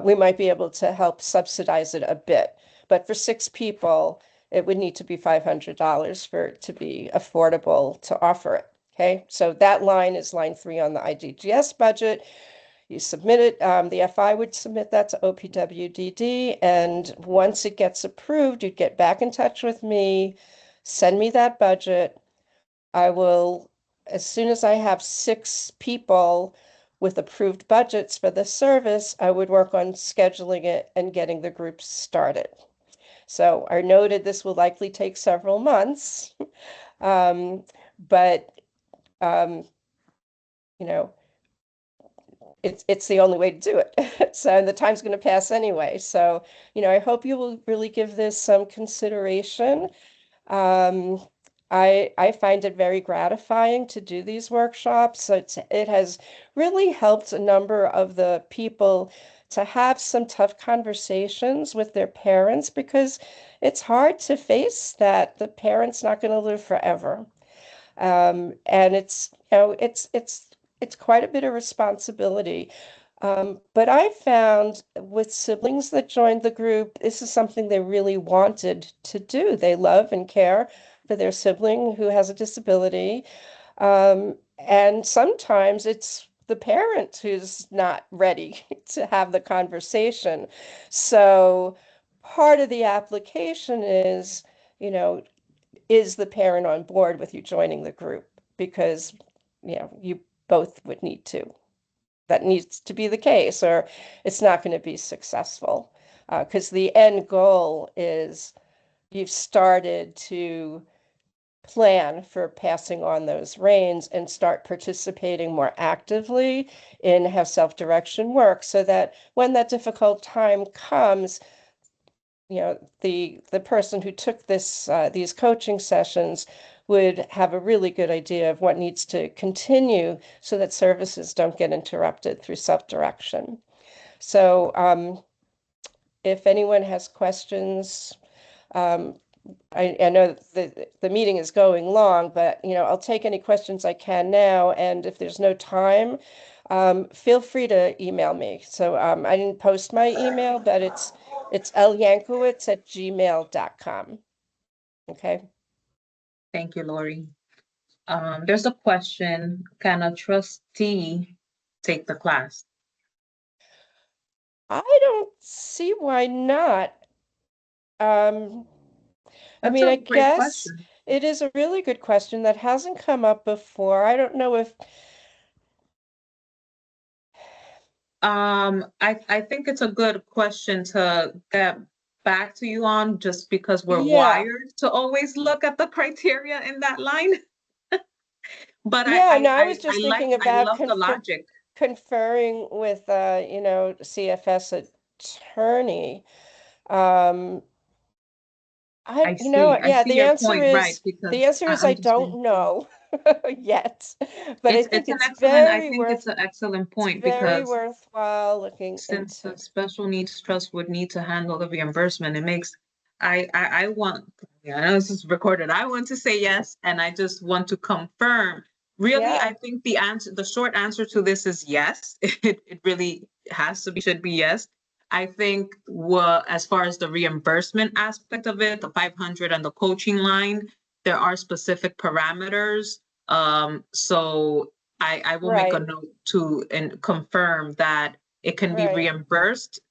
we might be able to help subsidize it a bit. But for 6 people, it would need to be $500 for it to be affordable to offer it. Okay, so that line is line 3 on the IDGS budget. You submit it, the FI would submit that to OPWDD, and once it gets approved, you'd get back in touch with me, send me that budget. I will, as soon as I have 6 people with approved budgets for the service, I would work on scheduling it and getting the group started. So I noted this will likely take several months, but you know, it's the only way to do it. So the time's going to pass anyway. So, you know, I hope you will really give this some consideration. I find it very gratifying to do these workshops. It has really helped a number of the people to have some tough conversations with their parents, because it's hard to face that the parent's not going to live forever. And it's, you know, it's quite a bit of responsibility. But I found with siblings that joined the group, this is something they really wanted to do. They love and care for their sibling who has a disability. And sometimes it's the parent who's not ready to have the conversation. So part of the application is, you know, is the parent on board with you joining the group? Because, you know, you both would need to. That needs to be the case, or it's not going to be successful. Because the end goal is you've started to plan for passing on those reins and start participating more actively in how self-direction works, so that when that difficult time comes, you know, the person who took these coaching sessions would have a really good idea of what needs to continue so that services don't get interrupted through self-direction. So if anyone has questions, I know the meeting is going long, but, you know, I'll take any questions I can now. And if there's no time, feel free to email me. So I didn't post my email, but it's lyankowitz@gmail.com. Okay. Thank you, Lori. There's a question, can a trustee take the class? I don't see why not. I mean, I guess it is a really good question that hasn't come up before. I don't know if I think it's a good question to get back to you on, just because we're Yeah. wired to always look at the criteria in that line. But yeah, no, I was just I thinking I about love the logic. conferring with you know, CFS attorney. I You know, see. I yeah, see the your answer point, is right? Because the answer is I'm I just don't know. yet. But I think an it's excellent, I very think it's worth, an excellent it's point very because worthwhile looking since into. the special needs trust would need to handle the reimbursement, it makes, I want, yeah, I know this is recorded, I want to say yes, and I just want to confirm. Really, Yeah. I think the short answer to this is yes. It really has to be, should be yes. I think as far as the reimbursement aspect of it, the 500 and the coaching line, there are specific parameters. So I will make a Right. note to and confirm that it can be Right. reimbursed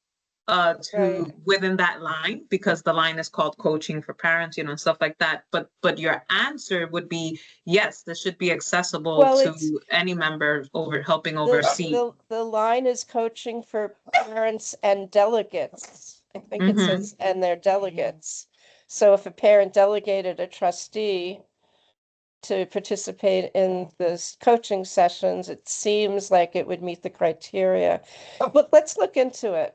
Right. to within that line because the line is called coaching for parents, and stuff like that. But your answer would be yes, this should be accessible Well, it's to any member helping the, oversee. the line is coaching for parents and delegates. I think it Mhm. says, and their delegates. So if a parent delegated a trustee to participate in this coaching sessions, it seems like it would meet the criteria. But let's look into it.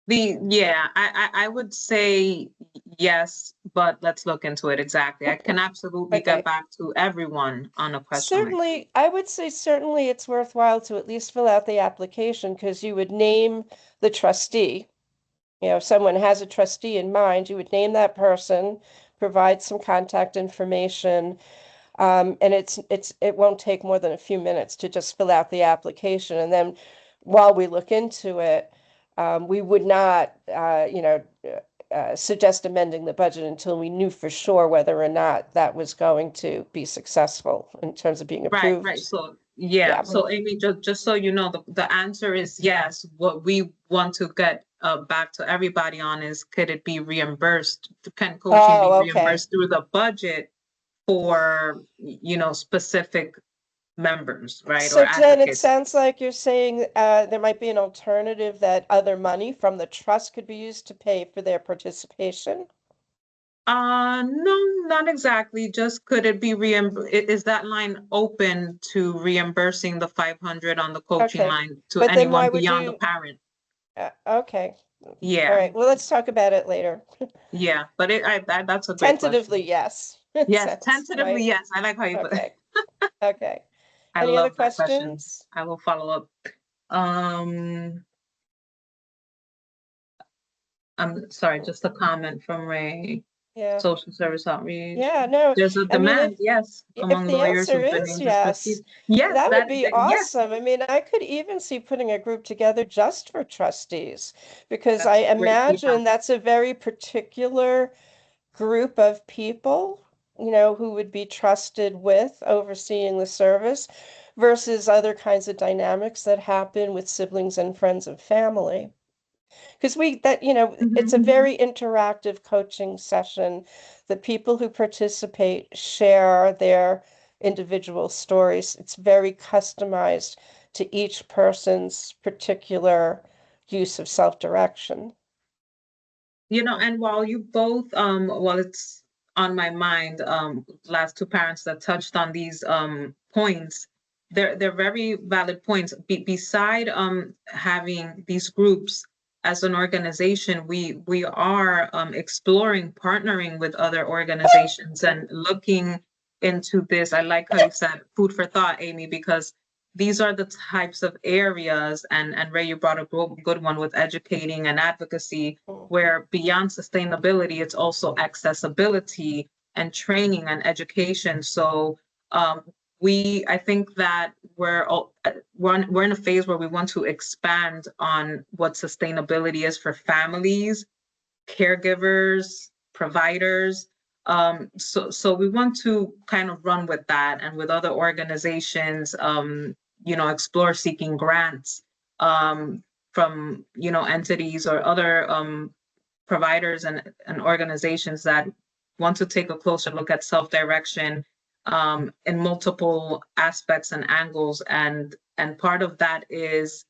Yeah, I would say yes, but let's look into it exactly. I can absolutely Okay. get back to everyone on a question like that. Certainly, I would say certainly it's worthwhile to at least fill out the application because you would name the trustee. You know, if someone has a trustee in mind, you would name that person, provide some contact information. And it won't take more than a few minutes to just fill out the application. And then while we look into it, we would not, suggest amending the budget until we knew for sure whether or not that was going to be successful in terms of being Right, approved. right. So, yeah. Yeah. So Amy, just so you know, the answer is yes. What we want to get back to everybody on is, could it be reimbursed? Can coaching Oh, be okay. reimbursed through the budget for, specific members, right? So Or Jen, it advocates? sounds like you're saying there might be an alternative that other money from the trust could be used to pay for their participation. No, not exactly. Just could it be is that line open to reimbursing the 500 on the coaching Okay. line to But then why anyone would beyond the you? parent? Okay. All Yeah, right. Well, let's talk about it later. yeah. But that's a great question. Tentatively, yes. It Yes, says, tentatively, right? yes. I like how you put it. Okay. Okay. I Any other love that question. questions? I will follow up. I'm sorry, just a comment from Ray. Yeah. Social service outreach. Yeah, no, There's a I mean, demand, yes, if among the lawyers answer who've been is named as yes, trustees. Yes, that would be yes. awesome. I mean, I could even see putting a group together just for trustees because That's I great imagine feedback. that's a very particular group of people, who would be trusted with overseeing the service versus other kinds of dynamics that happen with siblings and friends and family. Because it's a very interactive coaching session. The people who participate share their individual stories. It's very customized to each person's particular use of self-direction. And while you both, while it's on my mind, last two parents that touched on these points, they're very valid points. Beside having these groups as an organization, we are exploring partnering with other organizations and looking into this. I like how you said food for thought, Amy, because these are the types of areas, and Ray, you brought a good one with educating and advocacy, where beyond sustainability, it's also accessibility and training and education. So I think that we're in a phase where we want to expand on what sustainability is for families, caregivers, providers. So we want to kind of run with that, and with other organizations, explore seeking grants from entities or other providers and organizations that want to take a closer look at self-direction in multiple aspects and angles, and part of that is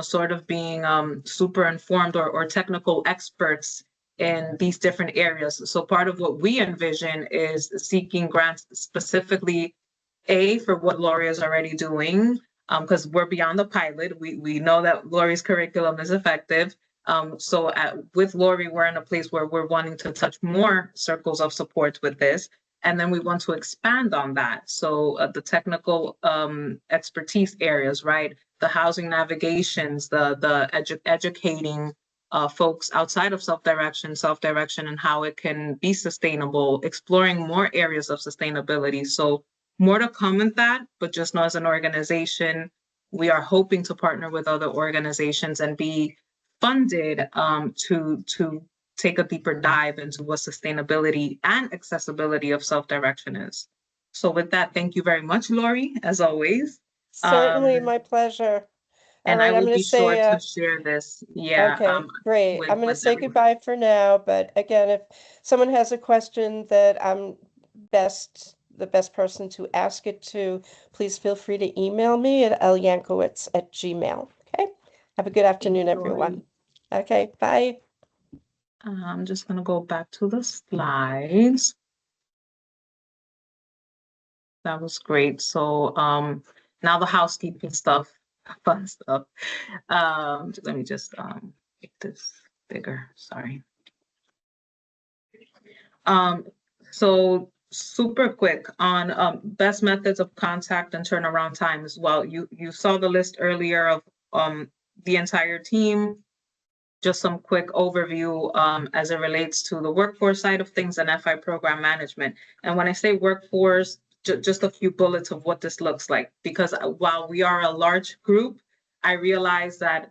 sort of being super informed or technical experts in these different areas. So part of what we envision is seeking grants specifically, for what Lori is already doing, because we're beyond the pilot. We know that Lori's curriculum is effective. So with Lori, we're in a place where we're wanting to touch more circles of support with this. And then we want to expand on that. So the technical expertise areas, right? The housing navigations, the educating folks outside of self-direction and how it can be sustainable, exploring more areas of sustainability. So more to come with that, but just know as an organization, we are hoping to partner with other organizations and be funded to take a deeper dive into what sustainability and accessibility of self-direction is. So with that, thank you very much, Lori, as always. Certainly, my pleasure. And All right, I I'm will going be to sure say, to share this. Yeah. okay, great. I'm going to with say everyone. goodbye for now, but again, if someone has a question that I'm the best person to ask it to, please feel free to email me at lyankowitz@gmail. Okay? Have a good afternoon, everyone. Okay, bye. I'm just gonna go back to the slides. That was great. So now the housekeeping stuff, fun stuff. Let me just make this bigger. Sorry. So super quick on best methods of contact and turnaround time as well. You saw the list earlier of the entire team. Just some quick overview as it relates to the workforce side of things and FI program management. And when I say workforce, just a few bullets of what this looks like, because while we are a large group, I realize that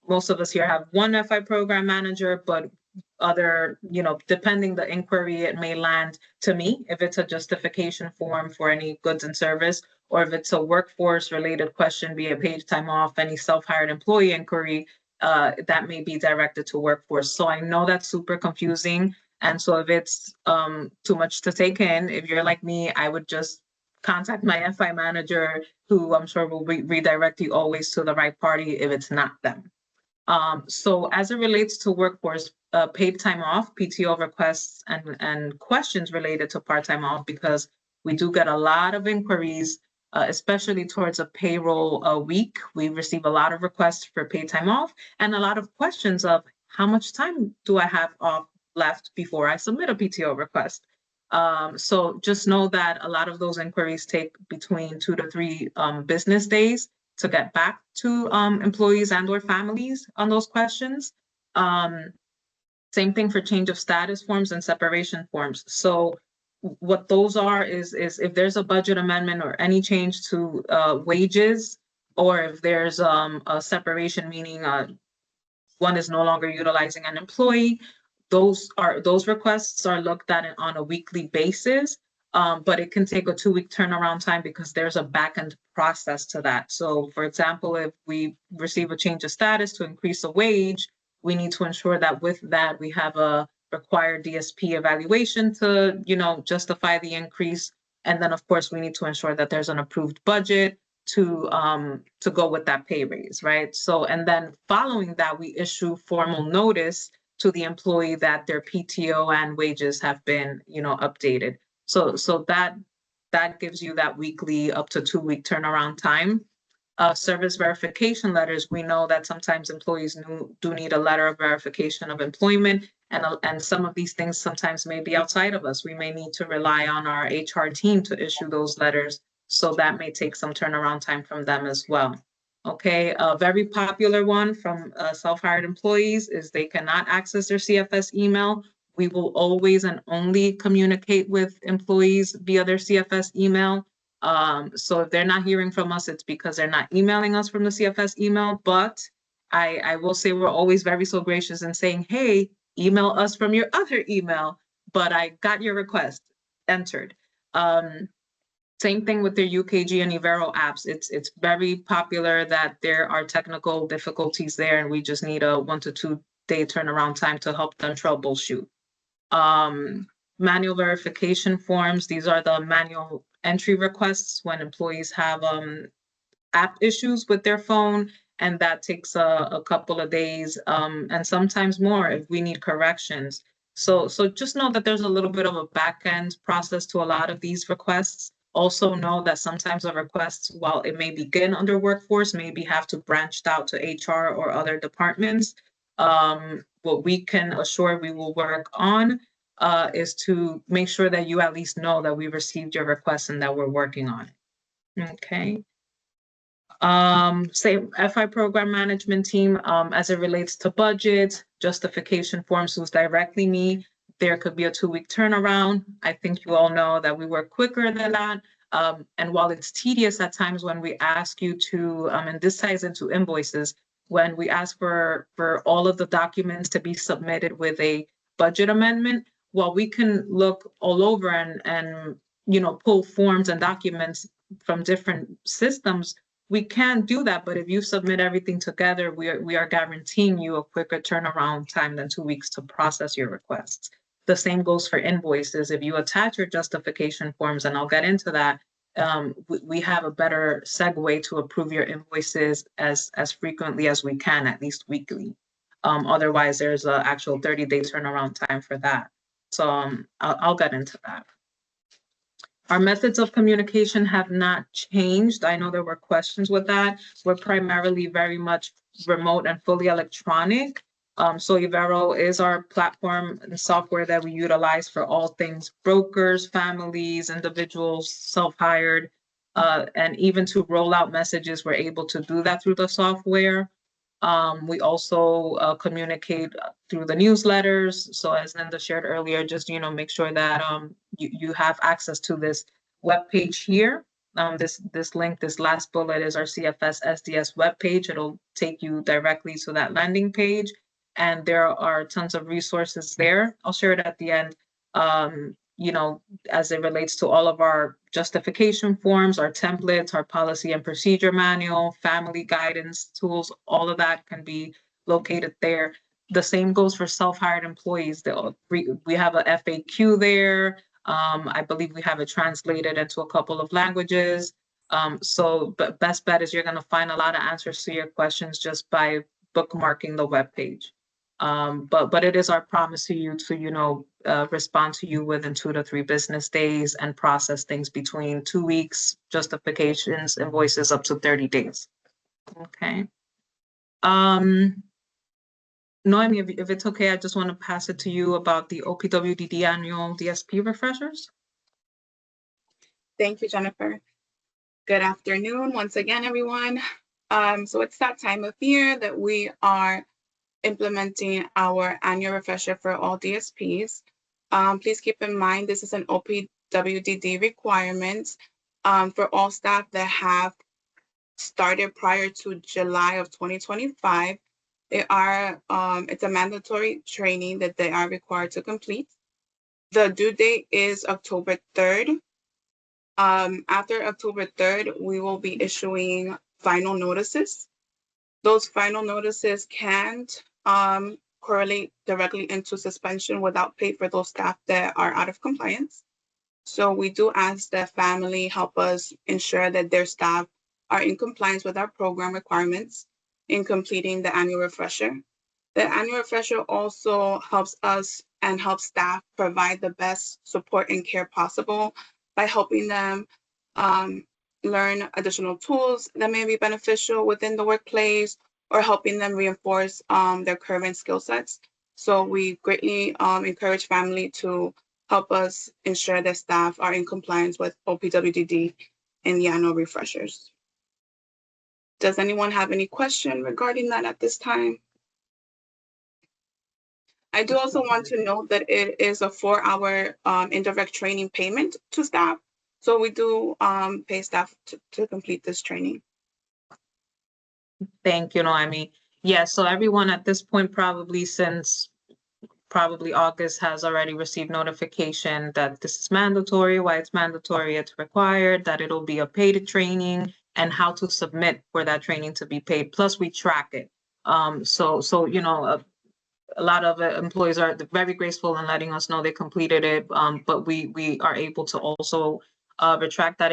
most of us here have one FI program manager, but other, depending the inquiry, it may land to me if it's a justification form for any goods and service, or if it's a workforce related question, be it paid time off, any self-hired employee inquiry, that may be directed to workforce. So I know that's super confusing. And so if it's too much to take in, if you're like me, I would just contact my FI manager, who I'm sure will redirect you always to the right party if it's not them. So as it relates to workforce, paid time off, PTO requests and questions related to part-time off, because we do get a lot of inquiries, especially towards a payroll week. We receive a lot of requests for paid time off and a lot of questions of how much time do I have off left before I submit a PTO request. So just know that a lot of those inquiries take between 2 to 3 business days to get back to employees and or families on those questions. Same thing for change of status forms and separation forms. So what those are is if there's a budget amendment or any change to wages, or if there's a separation, meaning one is no longer utilizing an employee, those requests are looked at on a weekly basis. But it can take a 2-week turnaround time because there's a back-end process to that. So for example, if we receive a change of status to increase a wage, we need to ensure that with that we have a required DSP evaluation to, justify the increase. And then of course we need to ensure that there's an approved budget to go with that pay raise, right? So, and then following that, we issue formal notice to the employee that their PTO and wages have been, updated. So that gives you that weekly up to 2-week turnaround time. Service verification letters, we know that sometimes employees do need a letter of verification of employment, and some of these things sometimes may be outside of us. We may need to rely on our HR team to issue those letters, so that may take some turnaround time from them as well. Okay, a very popular one from self-hired employees is they cannot access their CFS email. We will always and only communicate with employees via their CFS email. So if they're not hearing from us, it's because they're not emailing us from the CFS email. But I will say we're always very so gracious in saying, hey, email us from your other email, but I got your request entered. Same thing with their UKG and Evero apps. It's very popular that there are technical difficulties there, and we just need a 1 to 2 day turnaround time to help them troubleshoot. Manual verification forms. These are the manual entry requests when employees have app issues with their phone, and that takes a couple of days and sometimes more if we need corrections. So just know that there's a little bit of a back end process to a lot of these requests. Also know that sometimes a request, while it may begin under workforce, maybe have to branch out to HR or other departments. What we can assure we will work on is to make sure that you at least know that we received your request and that we're working on it. Okay. Say FI program management team, as it relates to budget, justification forms who's directly me. There could be a 2-week turnaround. I think you all know that we work quicker than that. And while it's tedious at times when we ask you to, and this ties into invoices, when we ask for all of the documents to be submitted with a budget amendment, while we can look all over and you know, pull forms and documents from different systems, we can do that. But if you submit everything together, we are guaranteeing you a quicker turnaround time than 2 weeks to process your requests. The same goes for invoices. If you attach your justification forms, and I'll get into that, we have a better segue to approve your invoices as frequently as we can, at least weekly. Otherwise, there's an actual 30-day turnaround time for that. So I'll get into that. Our methods of communication have not changed. I know there were questions with that. We're primarily very much remote and fully electronic. So Evero is our platform and software that we utilize for all things brokers, families, individuals, self-hired, and even to roll out messages, we're able to do that through the software. We also communicate through the newsletters. So as Linda shared earlier, just, you know, make sure that you have access to this webpage here. This link, this last bullet is our CFS SDS webpage. It'll take you directly to that landing page. And there are tons of resources there. I'll share it at the end. You know, as it relates to all of our justification forms, our templates, our policy and procedure manual, family guidance tools, all of that can be located there. The same goes for self-hired employees. We have a FAQ there. I believe we have it translated into a couple of languages. But best bet is you're going to find a lot of answers to your questions just by bookmarking the webpage. But it is our promise to you to, you know, respond to you within 2 to 3 business days and process things between 2 weeks, justifications, invoices up to 30 days. Okay. Noemi, if it's okay, I just want to pass it to you about the OPWDD annual DSP refreshers. Thank you, Jennifer. Good afternoon once again, everyone. So it's that time of year that we are implementing our annual refresher for all DSPs. Please keep in mind, this is an OPWDD requirement for all staff that have started prior to July of 2025. It's a mandatory training that they are required to complete. The due date is October 3rd. After October 3rd, we will be issuing final notices. Those final notices can't correlate directly into suspension without pay for those staff that are out of compliance. So we do ask that family help us ensure that their staff are in compliance with our program requirements in completing the annual refresher. The annual refresher also helps us and helps staff provide the best support and care possible by helping them learn additional tools that may be beneficial within the workplace or helping them reinforce their current skill sets. So we greatly encourage family to help us ensure that staff are in compliance with OPWDD in the annual refreshers. Does anyone have any question regarding that at this time? I do also want to note that it is a 4-hour indirect training payment to staff. So we do pay staff to complete this training. Thank you, Noemi. Yeah, so everyone at this point, probably since August, has already received notification that this is mandatory, why it's mandatory, it's required, that it'll be a paid training, and how to submit for that training to be paid. Plus, we track it. So you know, a lot of employees are very graceful in letting us know they completed it, but we are able to also retract that,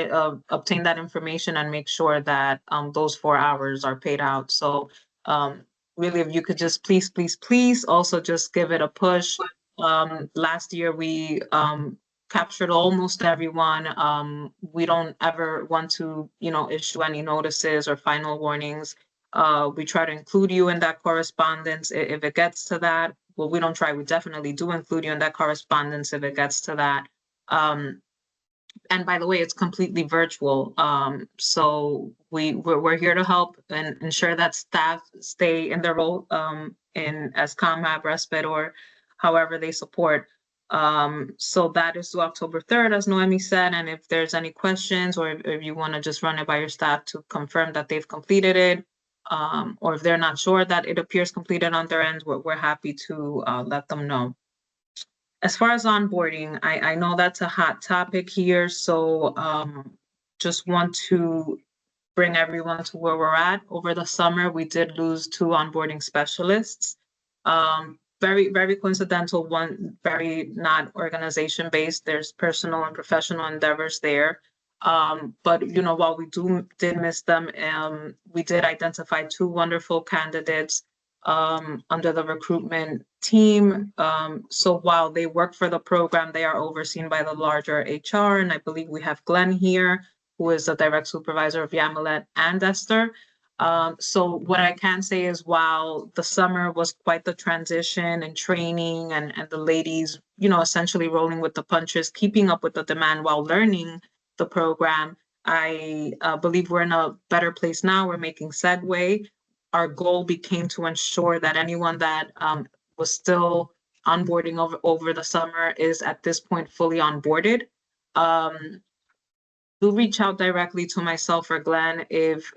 obtain that information and make sure that those 4 hours are paid out. So really, if you could just please also just give it a push. Last year, we captured almost everyone. We don't ever want to, you know, issue any notices or final warnings. We try to include you in that correspondence if it gets to that. well, we don't try, we definitely do include you in that correspondence if it gets to that. And by the way, it's completely virtual. So we're here to help and ensure that staff stay in their role in as ComHab, respite, or however they support. So that is due October 3rd, as Noemi said. And if there's any questions, or if you want to just run it by your staff to confirm that they've completed it, or if they're not sure that it appears completed on their end, we're happy to let them know. As far as onboarding, I know that's a hot topic here, so just want to bring everyone to where we're at. Over the summer, we did lose 2 onboarding specialists. Very, very coincidental, one very not organization-based. There's personal and professional endeavors there. But, you know, while we did miss them, we did identify 2 wonderful candidates under the recruitment team. So while they work for the program, they are overseen by the larger HR. And I believe we have Glenn here, who is the direct supervisor of Yamilet and Esther. So what I can say is, while the summer was quite the transition and training and the ladies, you know, essentially rolling with the punches, keeping up with the demand while learning the program, I believe we're in a better place now. We're making segue. Our goal became to ensure that anyone that was still onboarding over the summer is at this point fully onboarded. Do reach out directly to myself or Glenn if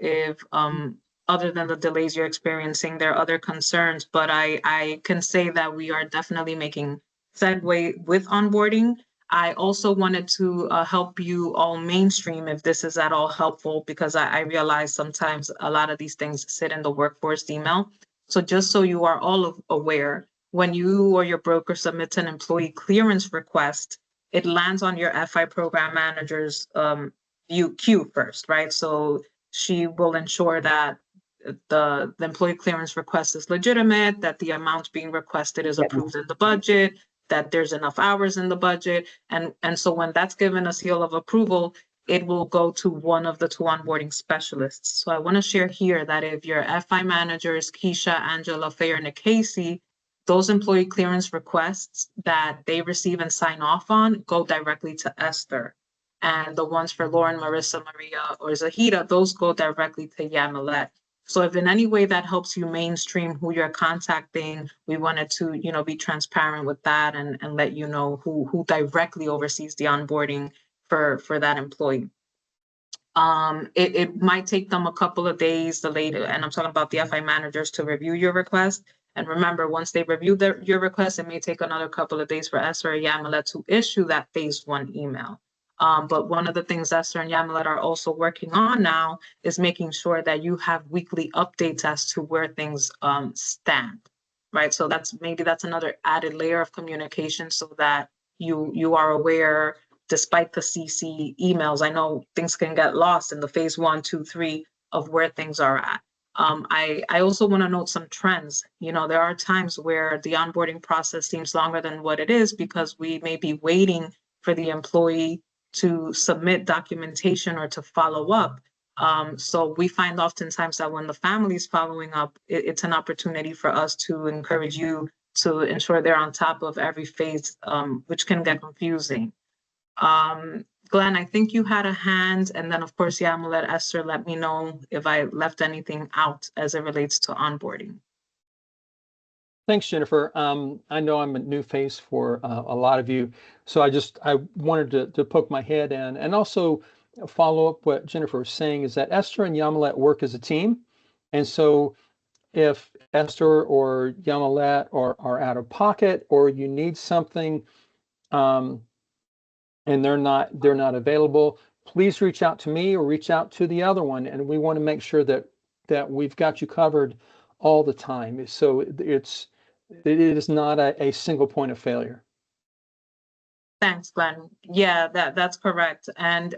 other than the delays you're experiencing, there are other concerns, but I can say that we are definitely making segue with onboarding. I also wanted to help you all mainstream, if this is at all helpful, because I realize sometimes a lot of these things sit in the workforce email. So just so you are all aware, when you or your broker submits an employee clearance request, it lands on your FI program manager's queue first, right? So she will ensure that the employee clearance request is legitimate, that the amount being requested is approved in the budget, that there's enough hours in the budget. And so when that's given a seal of approval, it will go to one of the 2 onboarding specialists. So I want to share here that if your FI managers, Keisha, Angela, Faye, or Nikasi, those employee clearance requests that they receive and sign off on go directly to Esther. And the ones for Lauren, Marissa, Maria, or Zahida, those go directly to Yamilet. So if in any way that helps you mainstream who you're contacting, we wanted to, you know, be transparent with that and let you know who directly oversees the onboarding for that employee. It might take them a couple of days, and I'm talking about the FI managers, to review your request. And remember, once they review your request, it may take another couple of days for Esther or Yamilet to issue that phase 1 email. But one of the things Esther and Yamilet are also working on now is making sure that you have weekly updates as to where things stand, right? So that's another added layer of communication, so that you are aware, despite the CC emails. I know things can get lost in the phase 1, 2, 3 of where things are at. I also want to note some trends. You know, there are times where the onboarding process seems longer than what it is because we may be waiting for the employee to submit documentation or to follow up. So we find oftentimes that when the family is following up, it's an opportunity for us to encourage you to ensure they're on top of every phase, which can get confusing. Glenn, I think you had a hand, and then of course, I'm gonna let Esther let me know if I left anything out as it relates to onboarding. Thanks, Jennifer. I know I'm a new face for a lot of you, so I wanted to poke my head in and also follow up what Jennifer was saying, is that Esther and Yamilet work as a team. And so if Esther or Yamilet are out of pocket, or you need something and they're not available, please reach out to me or reach out to the other one. And we want to make sure that we've got you covered all the time. So it is not a single point of failure. Thanks, Glenn. Yeah, that's correct. And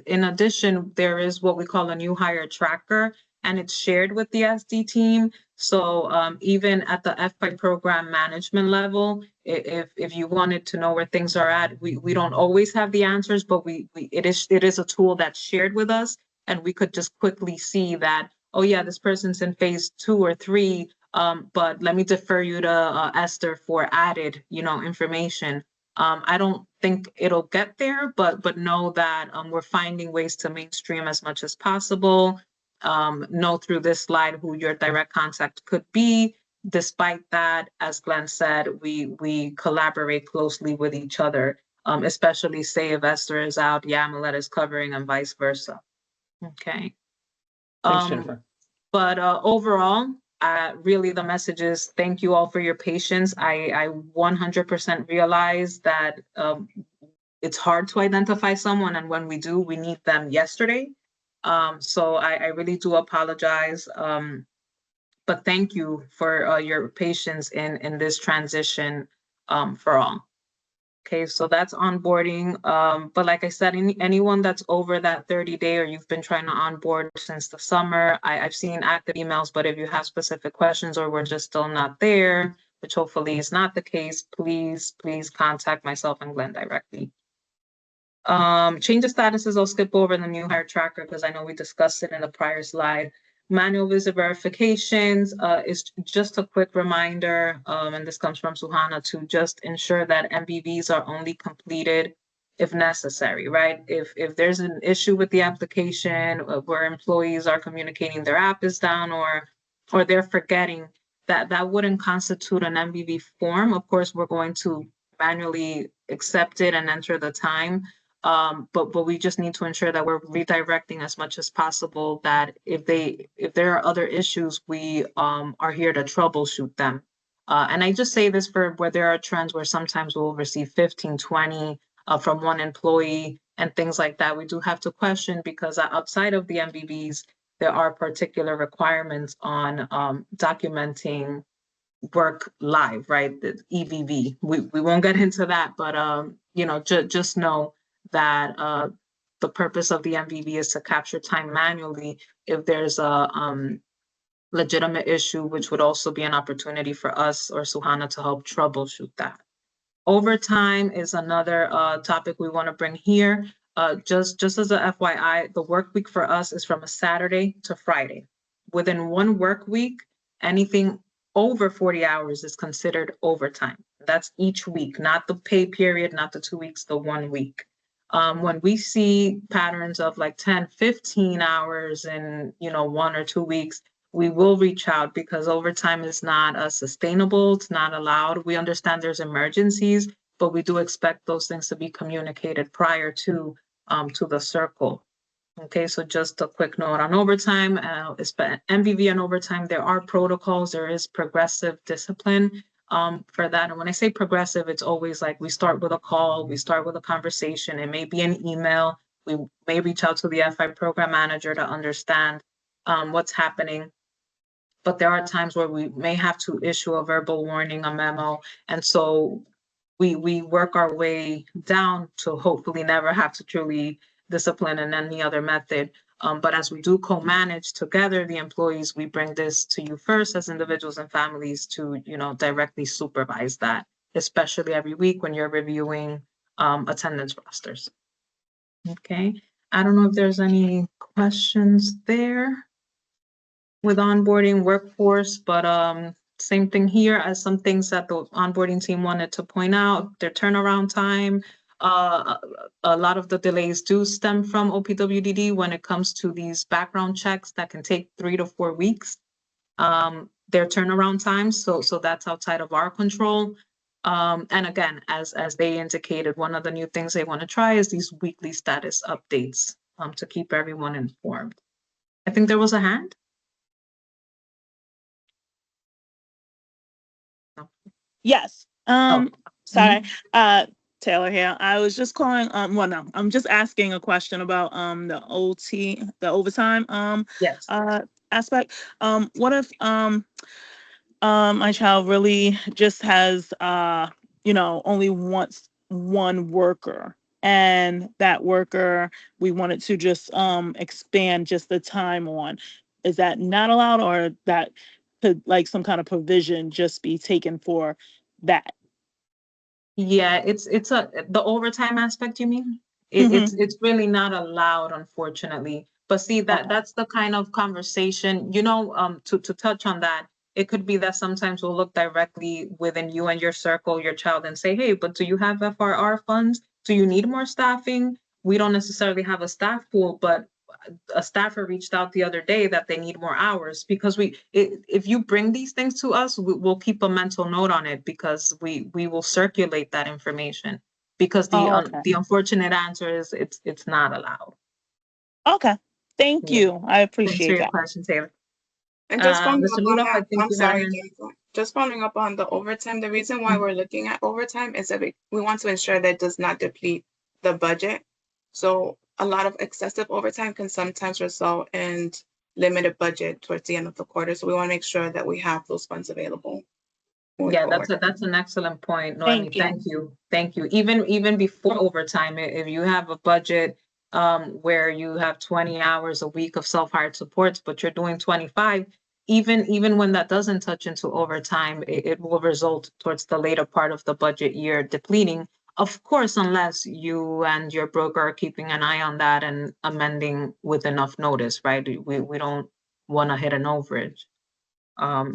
in addition, there is what we call a new hire tracker, and it's shared with the SD team. So even at the FI program management level, if you wanted to know where things are at, we don't always have the answers, but it is a tool that's shared with us, and we could just quickly see that, oh yeah, this person's in phase 2 or 3 But let me defer you to Esther for added, information. I don't think it'll get there, but know that we're finding ways to mainstream as much as possible. Know through this slide who your direct contact could be. Despite that, as Glenn said, we collaborate closely with each other, especially say if Esther is out, Yamilet is covering and vice versa. Okay. Thanks, Jennifer. But overall, really the message is thank you all for your patience. I 100% realize that it's hard to identify someone, and when we do, we need them yesterday. So I really do apologize. But thank you for your patience in this transition for all. Okay, so that's onboarding. But like I said, anyone that's over that 30-day or you've been trying to onboard since the summer, I've seen active emails, but if you have specific questions or we're just still not there, which hopefully is not the case, please contact myself and Glenn directly. Change of statuses, I'll skip over the new hire tracker because I know we discussed it in the prior slide. Manual visit verifications is just a quick reminder, and this comes from Suhana, to just ensure that MVVs are only completed if necessary, right? If there's an issue with the application where employees are communicating their app is down or they're forgetting, that wouldn't constitute an MVV form. Of course, we're going to manually accept it and enter the time. But we just need to ensure that we're redirecting as much as possible, that if there are other issues, we are here to troubleshoot them. And I just say this for where there are trends where sometimes we'll receive 15, 20 from one employee and things like that. We do have to question because outside of the MVVs, there are particular requirements on documenting work live, right? The EVV. We won't get into that, but just know that the purpose of the MVV is to capture time manually if there's a legitimate issue, which would also be an opportunity for us or Suhana to help troubleshoot that. Overtime is another topic we want to bring here. Just as a FYI, the work week for us is from a Saturday to Friday. Within one work week, anything over 40 hours is considered overtime. That's each week, not the pay period, not the 2 weeks, the 1 week. When we see patterns of like 10, 15 hours in 1 or 2 weeks, we will reach out because overtime is not sustainable. It's not allowed. We understand there's emergencies, but we do expect those things to be communicated prior to the circle. Okay, so just a quick note on overtime, MVV and overtime, there are protocols, there is progressive discipline for that. And when I say progressive, it's always like we start with a call, we start with a conversation, it may be an email, we may reach out to the FI program manager to understand what's happening. But there are times where we may have to issue a verbal warning, a memo. And so we work our way down to hopefully never have to truly discipline in any other method. But as we do co-manage together the employees, we bring this to you first as individuals and families to, directly supervise that, especially every week when you're reviewing attendance rosters. Okay, I don't know if there's any questions there with onboarding workforce, but same thing here as some things that the onboarding team wanted to point out, their turnaround time. A lot of the delays do stem from OPWDD when it comes to these background checks that can take 3 to 4 weeks. Their turnaround time, so that's outside of our control. And again, as they indicated, one of the new things they want to try is these weekly status updates to keep everyone informed. I think there was a hand. Yes. Sorry. Taylor here. I was just calling, I'm just asking a question about the overtime Yes. aspect. What if my child really just has only wants one worker, and that worker we wanted to just expand just the time on? Is that not allowed, or that could like some kind of provision just be taken for that? Yeah, it's the overtime aspect, you mean? It's really not allowed, unfortunately. But see, that's the kind of conversation, to touch on that, It could be that sometimes we'll look directly within you and your circle, your child, and say, hey, but do you have FRR funds? Do you need more staffing? We don't necessarily have a staff pool, but a staffer reached out the other day that they need more hours because if you bring these things to us, we'll keep a mental note on it because we will circulate that information because Okay. the unfortunate answer is it's not allowed. Okay. Thank Yeah. you. I Thanks for appreciate your that. question, Taylor. And just following Mr. up on Ludoff, I that, think I'm you had sorry, an- Jennifer. Just following up on the overtime, the reason why Mhm. we're looking at overtime is that we want to ensure that it does not deplete the budget. So a lot of excessive overtime can sometimes result in limited budget towards the end of the quarter. So we want to make sure that we have those funds available. Yeah, that's an excellent point, Noemi. Thank you. Thank you. Even before overtime, if you have a budget where you have 20 hours a week of self-hired supports, but you're doing 25, even when that doesn't touch into overtime, it will result towards the later part of the budget year depleting. Of course, unless you and your broker are keeping an eye on that and amending with enough notice, right? We don't want to hit an overage.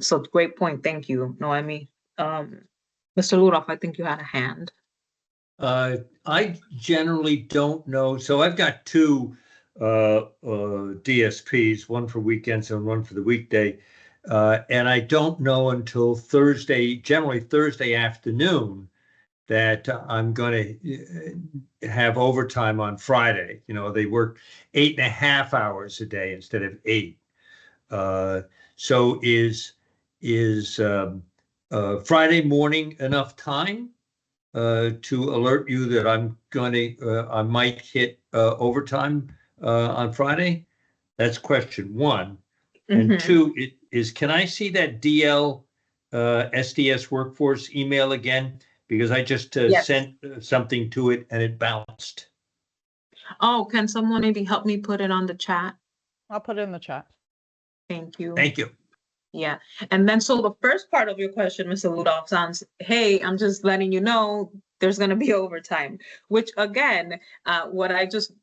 So great point. Thank you, Noemi. Mr. Ludoff, I think you had a hand. I generally don't know. So I've got two DSPs, one for weekends and one for the weekday. And I don't know until Thursday, generally Thursday afternoon, that I'm going to have overtime on Friday. You know, they work 8.5 hours a day instead of 8. So is Friday morning enough time to alert you that I'm going to, I might hit overtime on Friday? That's question one. And two, can I see that DL SDS Workforce email again? Because I just Yes. sent something to it and it bounced. Oh, can someone maybe help me put it on the chat? I'll put it in the chat. Thank you. Thank you. Yeah. And then so the first part of your question, Mr. Ludoff, sounds, hey, I'm just letting you know there's going to be overtime, which again, what I just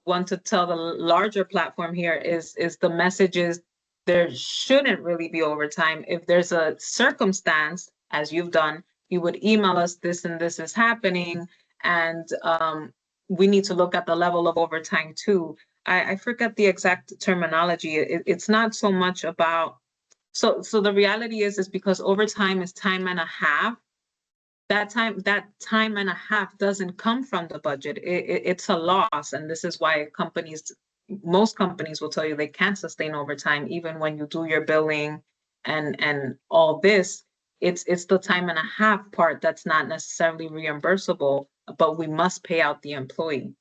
want to tell the larger platform here is the message is there shouldn't really be overtime. If there's a circumstance, as you've done, you would email us this and this is happening. And we need to look at the level of overtime too. I forget the exact terminology. It's not so much about, so the reality is because overtime is time and a half. That time and a half doesn't come from the budget. It's a loss. And this is why most companies will tell you they can't sustain overtime, even when you do your billing and all this. It's the time and a half part that's not necessarily reimbursable, but we must pay out the employee.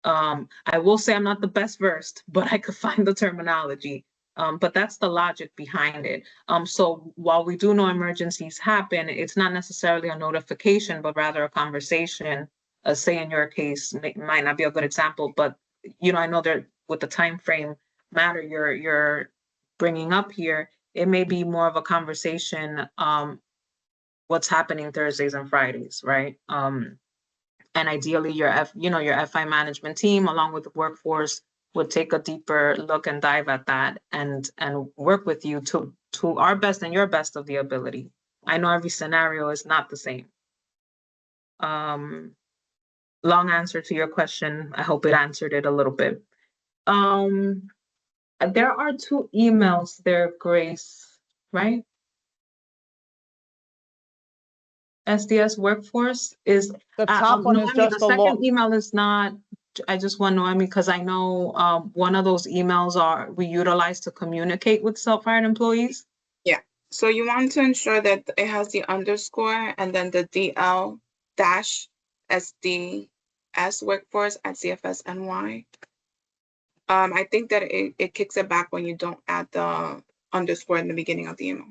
I will say I'm not the best versed, but I could find the terminology. But that's the logic behind it. So while we do know emergencies happen, it's not necessarily a notification, but rather a conversation. Say in your case, might not be a good example, but I know that with the time frame matter you're bringing up here, it may be more of a conversation. What's happening Thursdays and Fridays, right? And ideally your FI management team along with the workforce would take a deeper look and dive at that and work with you to our best and your best of the ability. I know every scenario is not the same. Long answer to your question. I hope it answered it a little bit. There are 2 emails there, Grace, right? SDS Workforce is The top one is Noemi, just the the law. second email is not. I just want Noemi because I know one of those emails we utilize to communicate with self-hired employees. Yeah. So you want to ensure that it has the underscore and then the DL dash SDS Workforce at CFS NY. I think that it kicks it back when you don't add the underscore in the beginning of the email.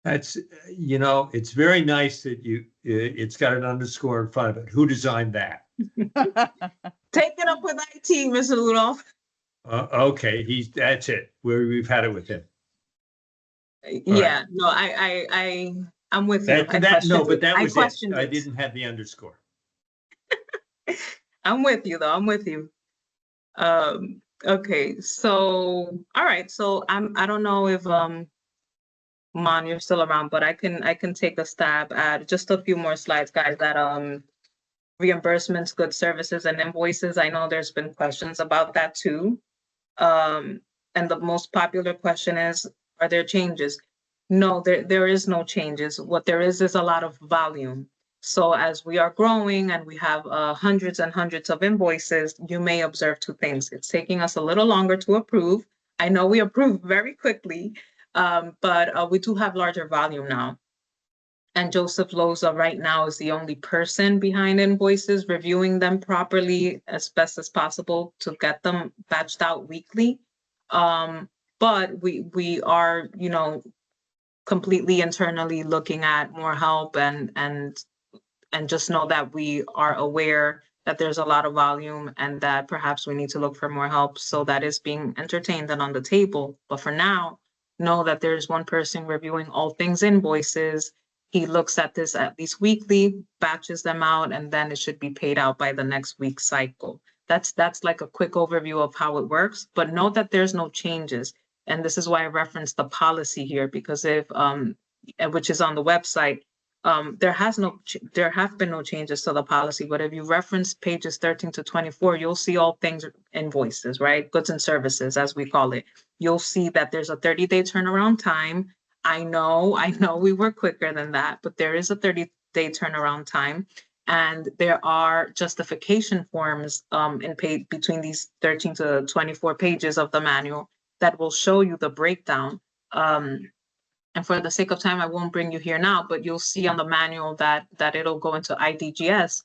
That's, it's very nice that it's got an underscore in front of it. Who designed that? Take it up with IT, Mr. Ludoff. Okay, that's it. We've had it with him. Yeah, right. No, I'm with you. But that was it. I didn't have the underscore. I'm with you though. I'm with you. Okay, so all right. So I don't know if Mon, you're still around, but I can take a stab at just a few more slides, guys, that reimbursements, goods, services, and invoices. I know there's been questions about that too. And the most popular question is, are there changes? No, there is no changes. What there is a lot of volume. So as we are growing and we have hundreds and hundreds of invoices, you may observe two things. It's taking us a little longer to approve. I know we approve very quickly, but we do have larger volume now. And Joseph Loza right now is the only person behind invoices, reviewing them properly as best as possible to get them batched out weekly. But we are, you know, completely internally looking at more help and just know that we are aware that there's a lot of volume and that perhaps we need to look for more help. So that is being entertained and on the table. But for now, know that there's one person reviewing all things invoices. He looks at this at least weekly, batches them out, and then it should be paid out by the next week's cycle. That's like a quick overview of how it works, but note that there's no changes. And this is why I referenced the policy here, because if, which is on the website, there have been no changes to the policy, but if you reference pages 13 to 24, you'll see all things invoices, right? Goods and services, as we call it. You'll see that there's a 30-day turnaround time. I know we were quicker than that, but there is a 30-day turnaround time. And there are justification forms between these 13 to 24 pages of the manual that will show you the breakdown. And for the sake of time, I won't bring you here now, but you'll see on the manual that it'll go into IDGS.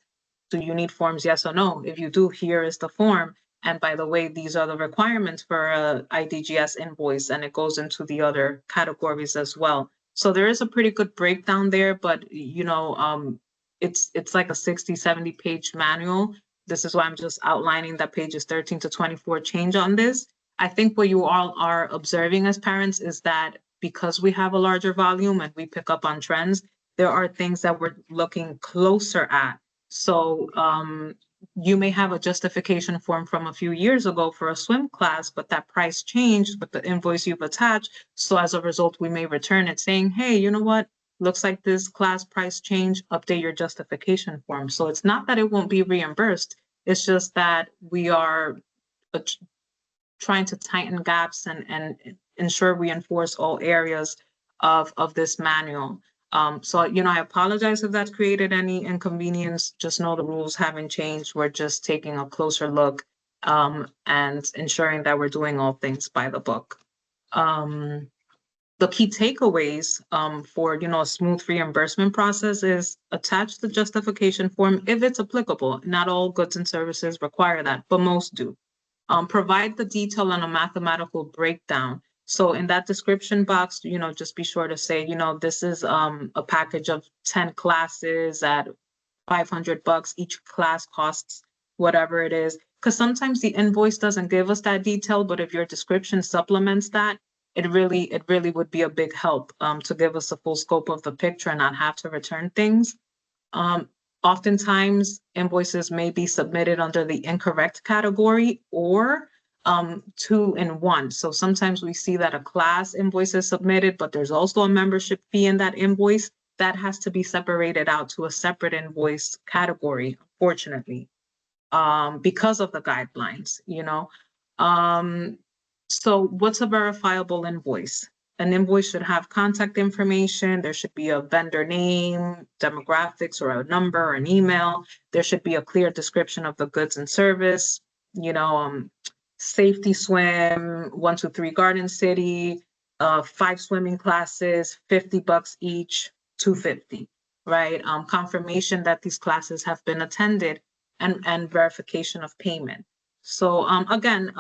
Do you need forms, yes or no? If you do, here is the form. And by the way, these are the requirements for a IDGS invoice, and it goes into the other categories as well. So there is a pretty good breakdown there, but you know, it's like a 60, 70 page manual. This is why I'm just outlining that pages 13 to 24 change on this. I think what you all are observing as parents is that because we have a larger volume and we pick up on trends, there are things that we're looking closer at. So you may have a justification form from a few years ago for a swim class, but that price changed with the invoice you've attached. So as a result, we may return it saying, hey, you know what? Looks like this class price change, update your justification form. So it's not that it won't be reimbursed. It's just that we are trying to tighten gaps and ensure we enforce all areas of this manual. So, you know, I apologize if that's created any inconvenience. Just know the rules haven't changed. We're just taking a closer look and ensuring that we're doing all things by the book. The key takeaways for, you know, a smooth reimbursement process is attach the justification form if it's applicable. Not all goods and services require that, but most do. Provide the detail on a mathematical breakdown. So in that description box, you know, just be sure to say, you know, this is a package of 10 classes at $500. Each class costs whatever it is. Because sometimes the invoice doesn't give us that detail, but if your description supplements that, it really would be a big help to give us the full scope of the picture and not have to return things. Oftentimes, invoices may be submitted under the incorrect category or 2 in 1. So sometimes we see that a class invoice is submitted, but there's also a membership fee in that invoice that has to be separated out to a separate invoice category, unfortunately, because of the guidelines, you know. So what's a verifiable invoice? An invoice should have contact information. There should be a vendor name, demographics, or a number or an email. There should be a clear description of the goods and service, you know, safety swim, 1, 2, 3 Garden City, 5 swimming classes, $50 each, $250, right? Confirmation that these classes have been attended and verification of payment. So again,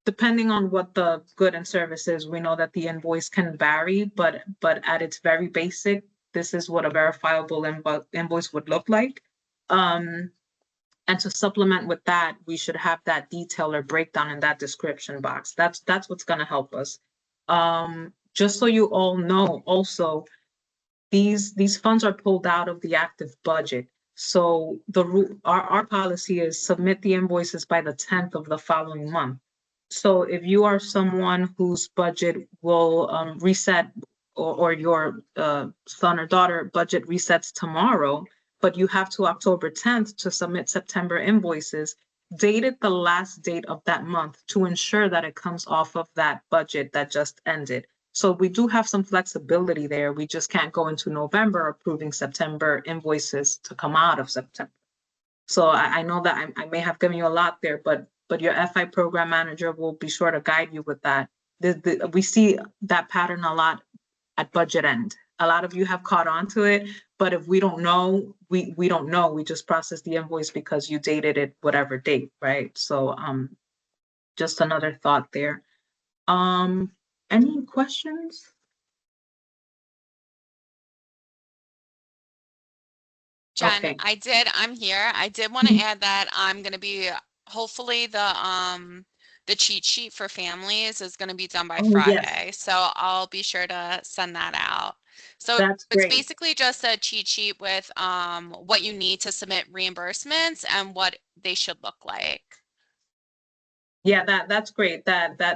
depending on what the good and service is, we know that the invoice can vary, but at its very basic, this is what a verifiable invoice would look like. And to supplement with that, we should have that detail or breakdown in that description box. That's what's going to help us. Just so you all know, also, these funds are pulled out of the active budget. So our policy is submit the invoices by the 10th of the following month. So if you are someone whose budget will reset or your son or daughter budget resets tomorrow, but you have to October 10th to submit September invoices, date it the last date of that month to ensure that it comes off of that budget that just ended. So we do have some flexibility there. We just can't go into November approving September invoices to come out of September. So I know that I may have given you a lot there, but your FI program manager will be sure to guide you with that. We see that pattern a lot at budget end. A lot of you have caught on to it, but if we don't know, we don't know. We just process the invoice because you dated it whatever date, right? So just another thought there. Any questions? Jen, Okay. I'm here. I did want to add that I'm going to be, hopefully the cheat sheet for families is going to be done by Oh, yes. Friday. So I'll be sure to send that out. So That's it's great. basically just a cheat sheet with what you need to submit reimbursements and what they should look like. Yeah, that's great.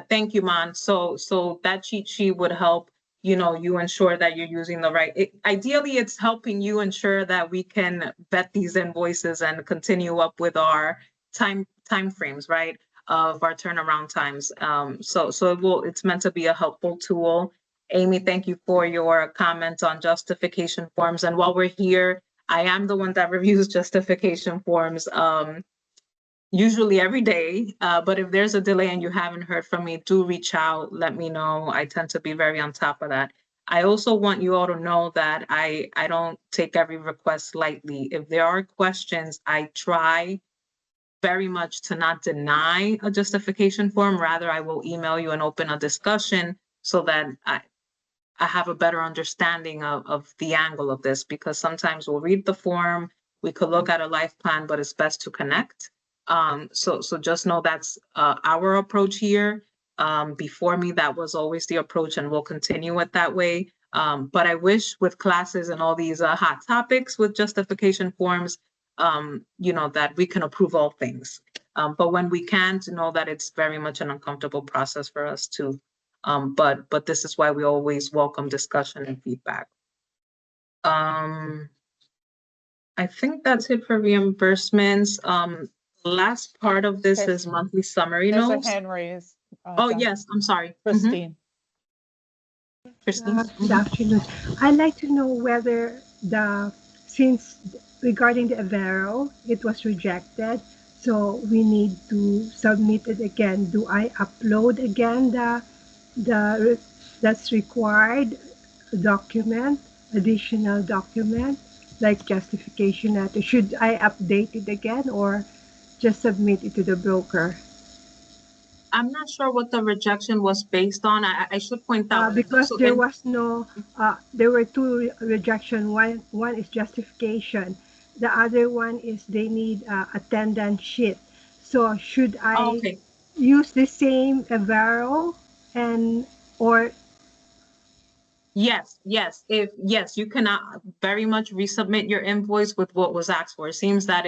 Thank you, Man. So that cheat sheet would help, you ensure that you're using the right. Ideally, it's helping you ensure that we can vet these invoices and continue up with our time frames, right, of our turnaround times. So it's meant to be a helpful tool. Amy, thank you for your comment on justification forms. And while we're here, I am the one that reviews justification forms. Usually every day, but if there's a delay and you haven't heard from me, do reach out, let me know. I tend to be very on top of that. I also want you all to know that I don't take every request lightly. If there are questions, I try very much to not deny a justification form. Rather, I will email you and open a discussion so that I have a better understanding of the angle of this, because sometimes we'll read the form, we could look at a life plan, but it's best to connect. So just know that's our approach here. Before me, that was always the approach, and we'll continue it that way. But I wish with classes and all these hot topics with justification forms, that we can approve all things. But when we can't, know that it's very much an uncomfortable process for us too. But this is why we always welcome discussion and feedback. I think that's it for reimbursements. Last part of this Okay. is monthly summary There's notes. a hand raised. Oh, Jen. yes, I'm sorry. Mhm. Christine. Christine. Good afternoon. I'd like to know whether since regarding the Avero, it was rejected, so we need to submit it again. Do I upload again that's required document, additional document, like justification letter? Should I update it again or just submit it to the broker? I'm not sure what the rejection was based on. I should point out. Because so there in- was no, there were two rejection. One is justification. The other one is they need attendance sheet. So should I Oh, okay. use the same Avero or Yes, you cannot very much resubmit your invoice with what was asked for. It seems that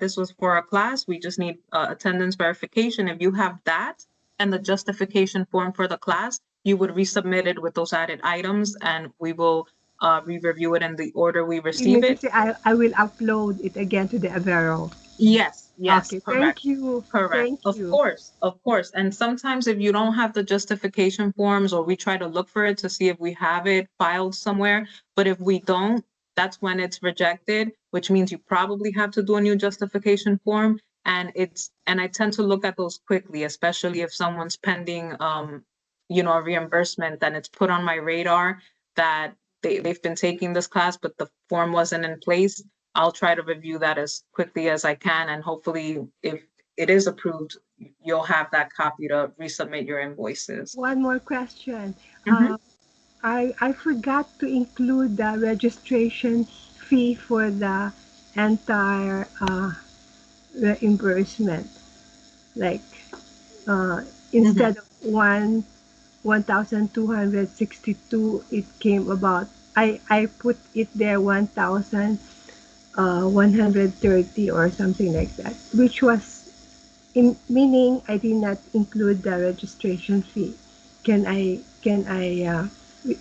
this was for a class. We just need attendance verification. If you have that and the justification form for the class, you would resubmit it with those added items, and we will re-review it in the order we receive it. I will upload it again to the Avero? Yes, Okay, correct. thank you. Correct. Thank Of you. course. And sometimes if you don't have the justification forms, or we try to look for it to see if we have it filed somewhere, but if we don't, that's when it's rejected, which means you probably have to do a new justification form. And I tend to look at those quickly, especially if someone's pending, a reimbursement, then it's put on my radar that they've been taking this class, but the form wasn't in place. I'll try to review that as quickly as I can, and hopefully if it is approved, you'll have that copy to resubmit your invoices. One more question. Mhm. I forgot to include the registration fee for the entire reimbursement. Like instead of 1,262, it came about. I put it there 1,130 or something like that, which was meaning I did not include the registration fee. Can I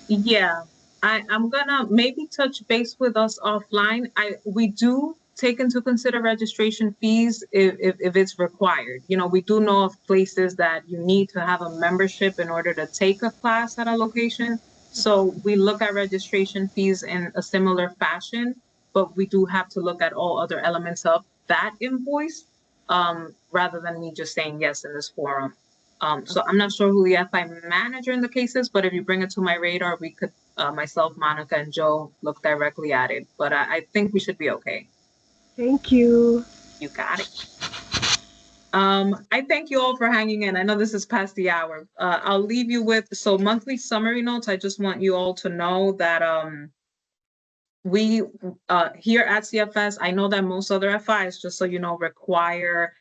Yeah, I'm gonna maybe touch base with us offline. We do take into consider registration fees if it's required. You know, we do know of places that you need to have a membership in order to take a class at a location. So we look at registration fees in a similar fashion, but we do have to look at all other elements of that invoice, rather than me just saying yes in this forum. So I'm not sure who the FI manager in the case is, but if you bring it to my radar, we could, myself, Monica, and Joe look directly at it. But I think we should be okay. Thank you. You got it. I thank you all for hanging in. I know this is past the hour. I'll leave you with, so monthly summary notes. I just want you all to know that we here at CFS, I know that most other FIs, just so you know, require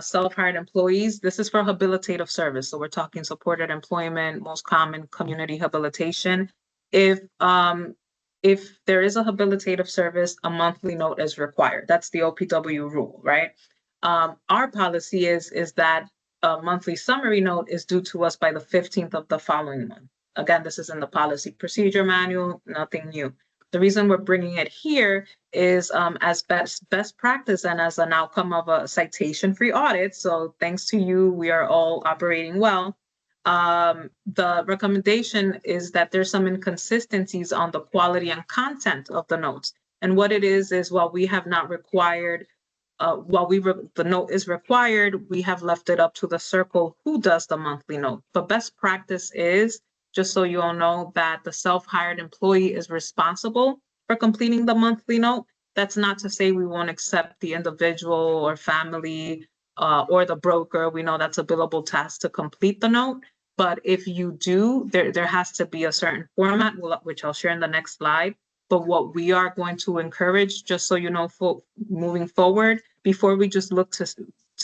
self-hired employees. This is for habilitative service. So we're talking supported employment, most common community habilitation. If there is a habilitative service, a monthly note is required. That's the OPW rule, right? Our policy is that a monthly summary note is due to us by the 15th of the following month. Again, this is in the policy procedure manual, nothing new. The reason we're bringing it here is as best practice and as an outcome of a citation-free audit. So thanks to you, we are all operating well. The recommendation is that there's some inconsistencies on the quality and content of the notes. And what it is while we have not required, the note is required, we have left it up to the circle who does the monthly note. But best practice is, just so you all know, that the self-hired employee is responsible for completing the monthly note. That's not to say we won't accept the individual or family or the broker. We know that's a billable task to complete the note. But if you do, there has to be a certain format, which I'll share in the next slide. But what we are going to encourage, just so you know, moving forward, before we just look to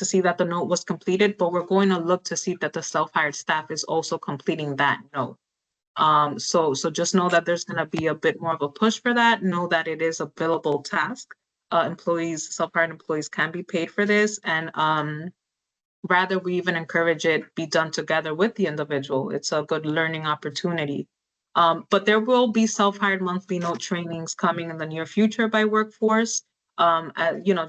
see that the note was completed, but we're going to look to see that the self-hired staff is also completing that note. So just know that there's going to be a bit more of a push for that. Know that it is a billable task. Self-hired employees can be paid for this, and rather we even encourage it be done together with the individual. It's a good learning opportunity. But there will be self-hired monthly note trainings coming in the near future by Workforce.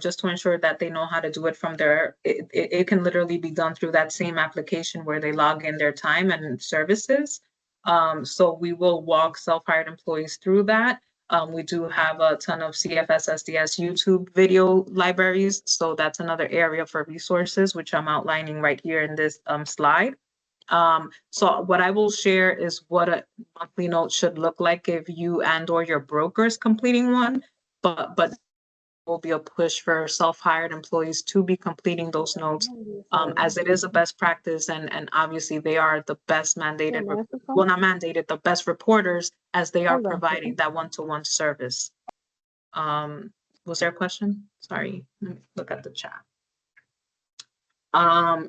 Just to ensure that they know how to do it from there. It can literally be done through that same application where they log in their time and services. So we will walk self-hired employees through that. We do have a ton of CFS SDS YouTube video libraries. So that's another area for resources, which I'm outlining right here in this slide. So what I will share is what a monthly note should look like if you and or your broker is completing one, but will be a push for self-hired employees to be completing those notes, as it is a best practice, and obviously they are the best mandated, well, not mandated, the best reporters, as they are providing that one-to-one service. Was there a question? Sorry, let me look at the chat.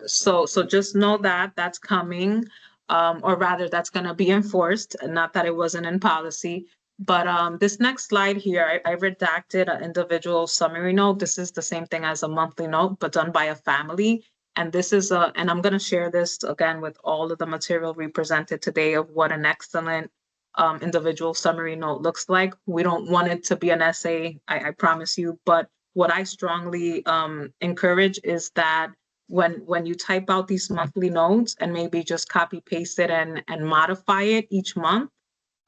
So just know that that's coming, or rather that's going to be enforced, not that it wasn't in policy. But this next slide here, I redacted an individual summary note. This is the same thing as a monthly note, but done by a family. And this is and I'm going to share this again with all of the material we presented today of what an excellent individual summary note looks like. We don't want it to be an essay, I promise you. But what I strongly encourage is that when you type out these monthly notes and maybe just copy paste it and modify it each month,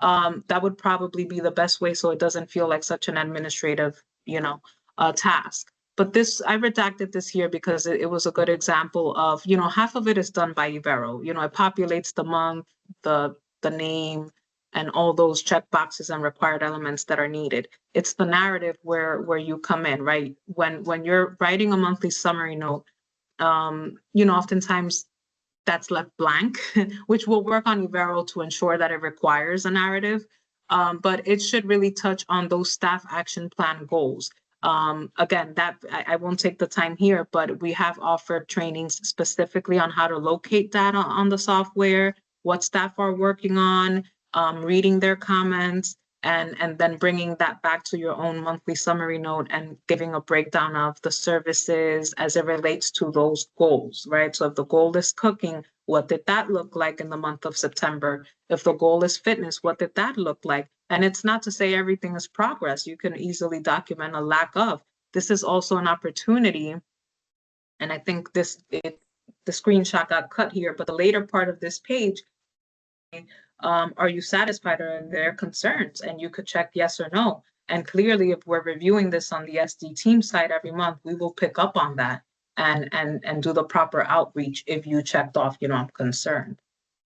that would probably be the best way, so it doesn't feel like such an administrative, task. But this, I redacted this here because it was a good example of, half of it is done by Ivero. It populates the month, the name, and all those check boxes and required elements that are needed. It's the narrative where you come in, right? When you're writing a monthly summary note, oftentimes that's left blank, which we'll work on Ivero to ensure that it requires a narrative. But it should really touch on those staff action plan goals. Again, that I won't take the time here, but we have offered trainings specifically on how to locate data on the software, what staff are working on, reading their comments, and then bringing that back to your own monthly summary note and giving a breakdown of the services as it relates to those goals, right? So if the goal is cooking, What did that look like in the month of September? If the goal is fitness, what did that look like? And it's not to say everything is progress. You can easily document a lack of. This is also an opportunity. And I think the screenshot got cut here, but the later part of this page, are you satisfied, or are there concerns? And you could check yes or no. And clearly, if we're reviewing this on the SD team side every month, we will pick up on that and do the proper outreach if you checked off, I'm concerned.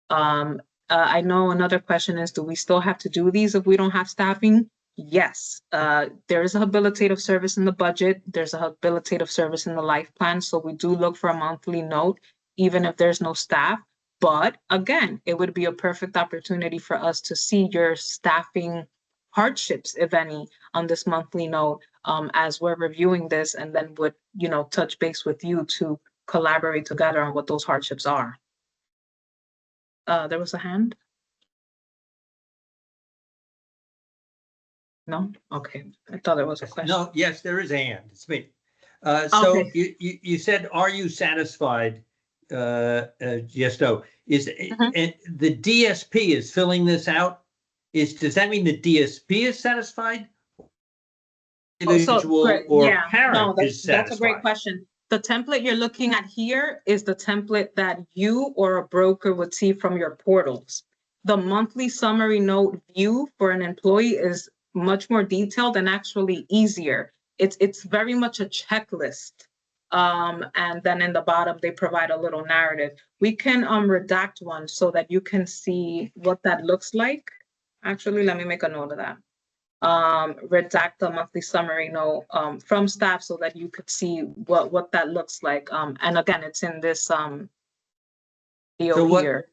I know another question is, do we still have to do these if we don't have staffing? Yes, there is a habilitative service in the budget. There's a habilitative service in the life plan. So we do look for a monthly note, even if there's no staff. But again, it would be a perfect opportunity for us to see your staffing hardships, if any, on this monthly note, as we're reviewing this, and then would, touch base with you to collaborate together on what those hardships are. There was a hand. No? Okay. I thought there was a question. No, yes, there is a hand. It's me. So Okay. you said, are you satisfied? Yes, no. And the DSP is filling this out? Does that mean the DSP is satisfied? Individual or parent is satisfied? That's a great question. The template you're looking at here is the template that you or a broker would see from your portals. The monthly summary note view for an employee is much more detailed and actually easier. It's very much a checklist. And then in the bottom, they provide a little narrative. We can redact one so that you can see what that looks like. Actually, let me make a note of that. Redact the monthly summary note from staff so that you could see what that looks like. And again, it's in this deal here.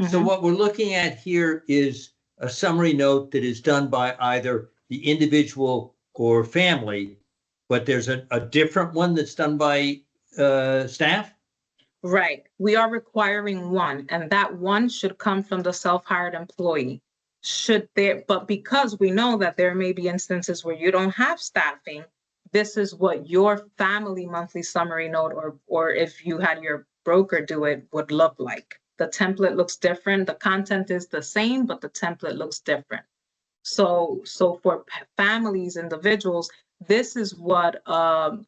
So what we're looking at here is a summary note that is done by either the individual or family, but there's a different one that's done by staff? Right. We are requiring one, and that one should come from the self-hired employee. But because we know that there may be instances where you don't have staffing, this is what your family monthly summary note, or if you had your broker do it, would look like. The template looks different. The content is the same, but the template looks different. So for families, individuals, this is what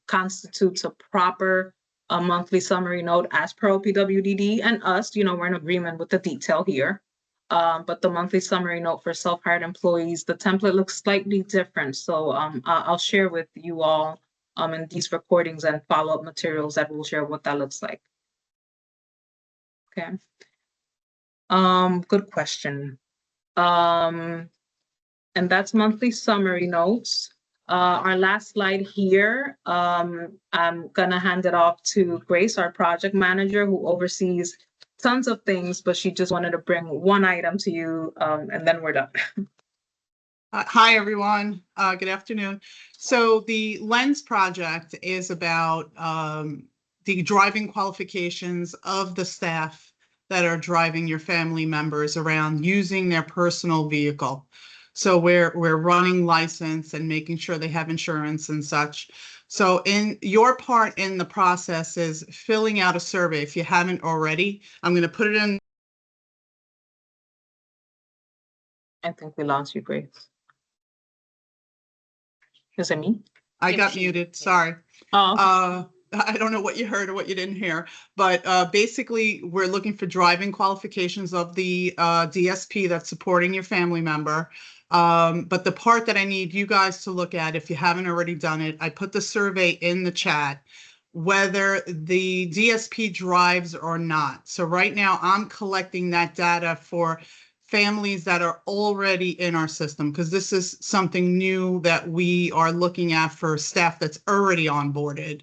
constitutes a proper monthly summary note as per OPWDD and us. We're in agreement with the detail here. But the monthly summary note for self-hired employees, the template looks slightly different. So I'll share with you all in these recordings and follow-up materials that will share what that looks like. Okay. Good question. And that's monthly summary notes. Our last slide here, I'm gonna hand it off to Grace, our project manager, who oversees tons of things, but she just wanted to bring one item to you, and then we're done. Hi, everyone. Good afternoon. So the LENS project is about the driving qualifications of the staff that are driving your family members around using their personal vehicle. So we're running license and making sure they have insurance and such. So in your part in the process is filling out a survey. If you haven't already, I'm going to put it in. I think we lost you, Grace. Is it me? I got muted. Sorry. Oh. I don't know what you heard or what you didn't hear, but basically we're looking for driving qualifications of the DSP that's supporting your family member. But the part that I need you guys to look at, if you haven't already done it, I put the survey in the chat, whether the DSP drives or not. So right now I'm collecting that data for families that are already in our system, because this is something new that we are looking at for staff that's already onboarded.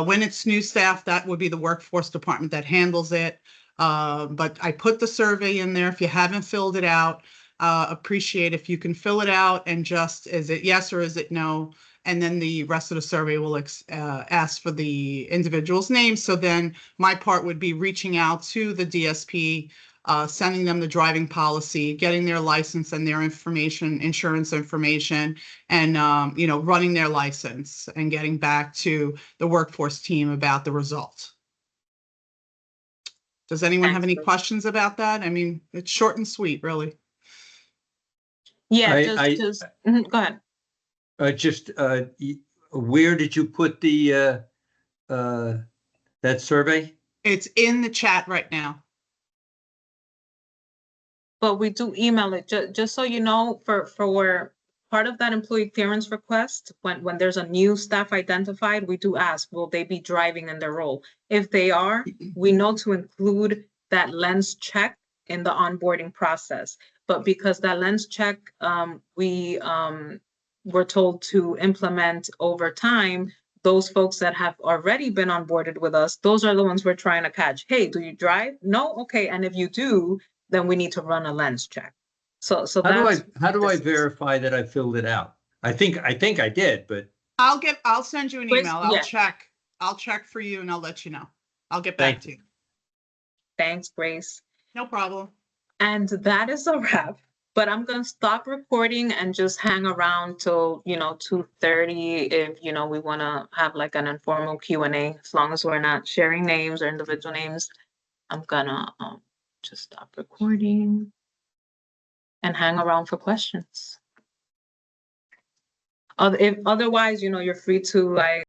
When it's new staff, that would be the workforce department that handles it. But I put the survey in there. If you haven't filled it out, appreciate if you can fill it out and just, is it yes or is it no? And then the rest of the survey will ask for the individual's name. So then my part would be reaching out to the DSP, sending them the driving policy, getting their license and their information, insurance information, and running their license and getting back to the workforce team about the result. Does anyone have Thanks, any Grace. questions about that? I mean, it's short and sweet, really. Yeah, I- go ahead. Where did you put the that survey? It's in the chat right now. But we do email it, just so you know, for part of that employee clearance request, when there's a new staff identified, we do ask, will they be driving in their role? If they are, we know to include that lens check in the onboarding process. But because that lens check, we were told to implement over time, those folks that have already been onboarded with us, those are the ones we're trying to catch. Hey, do you drive? No? Okay, and if you do, then we need to run a lens check. So How do I verify that I filled it out? I think I did, but I'll send you an Grace, email. yeah. I'll check for you and I'll let you know. I'll get back Thank to you. Thanks, Grace. No problem. And that is a wrap. But I'm gonna stop recording and just hang around till 2:30 if we want to have like an informal Q&A. As long as we're not sharing names or individual names, I'm gonna just stop recording and hang around for questions. If otherwise, you're free to like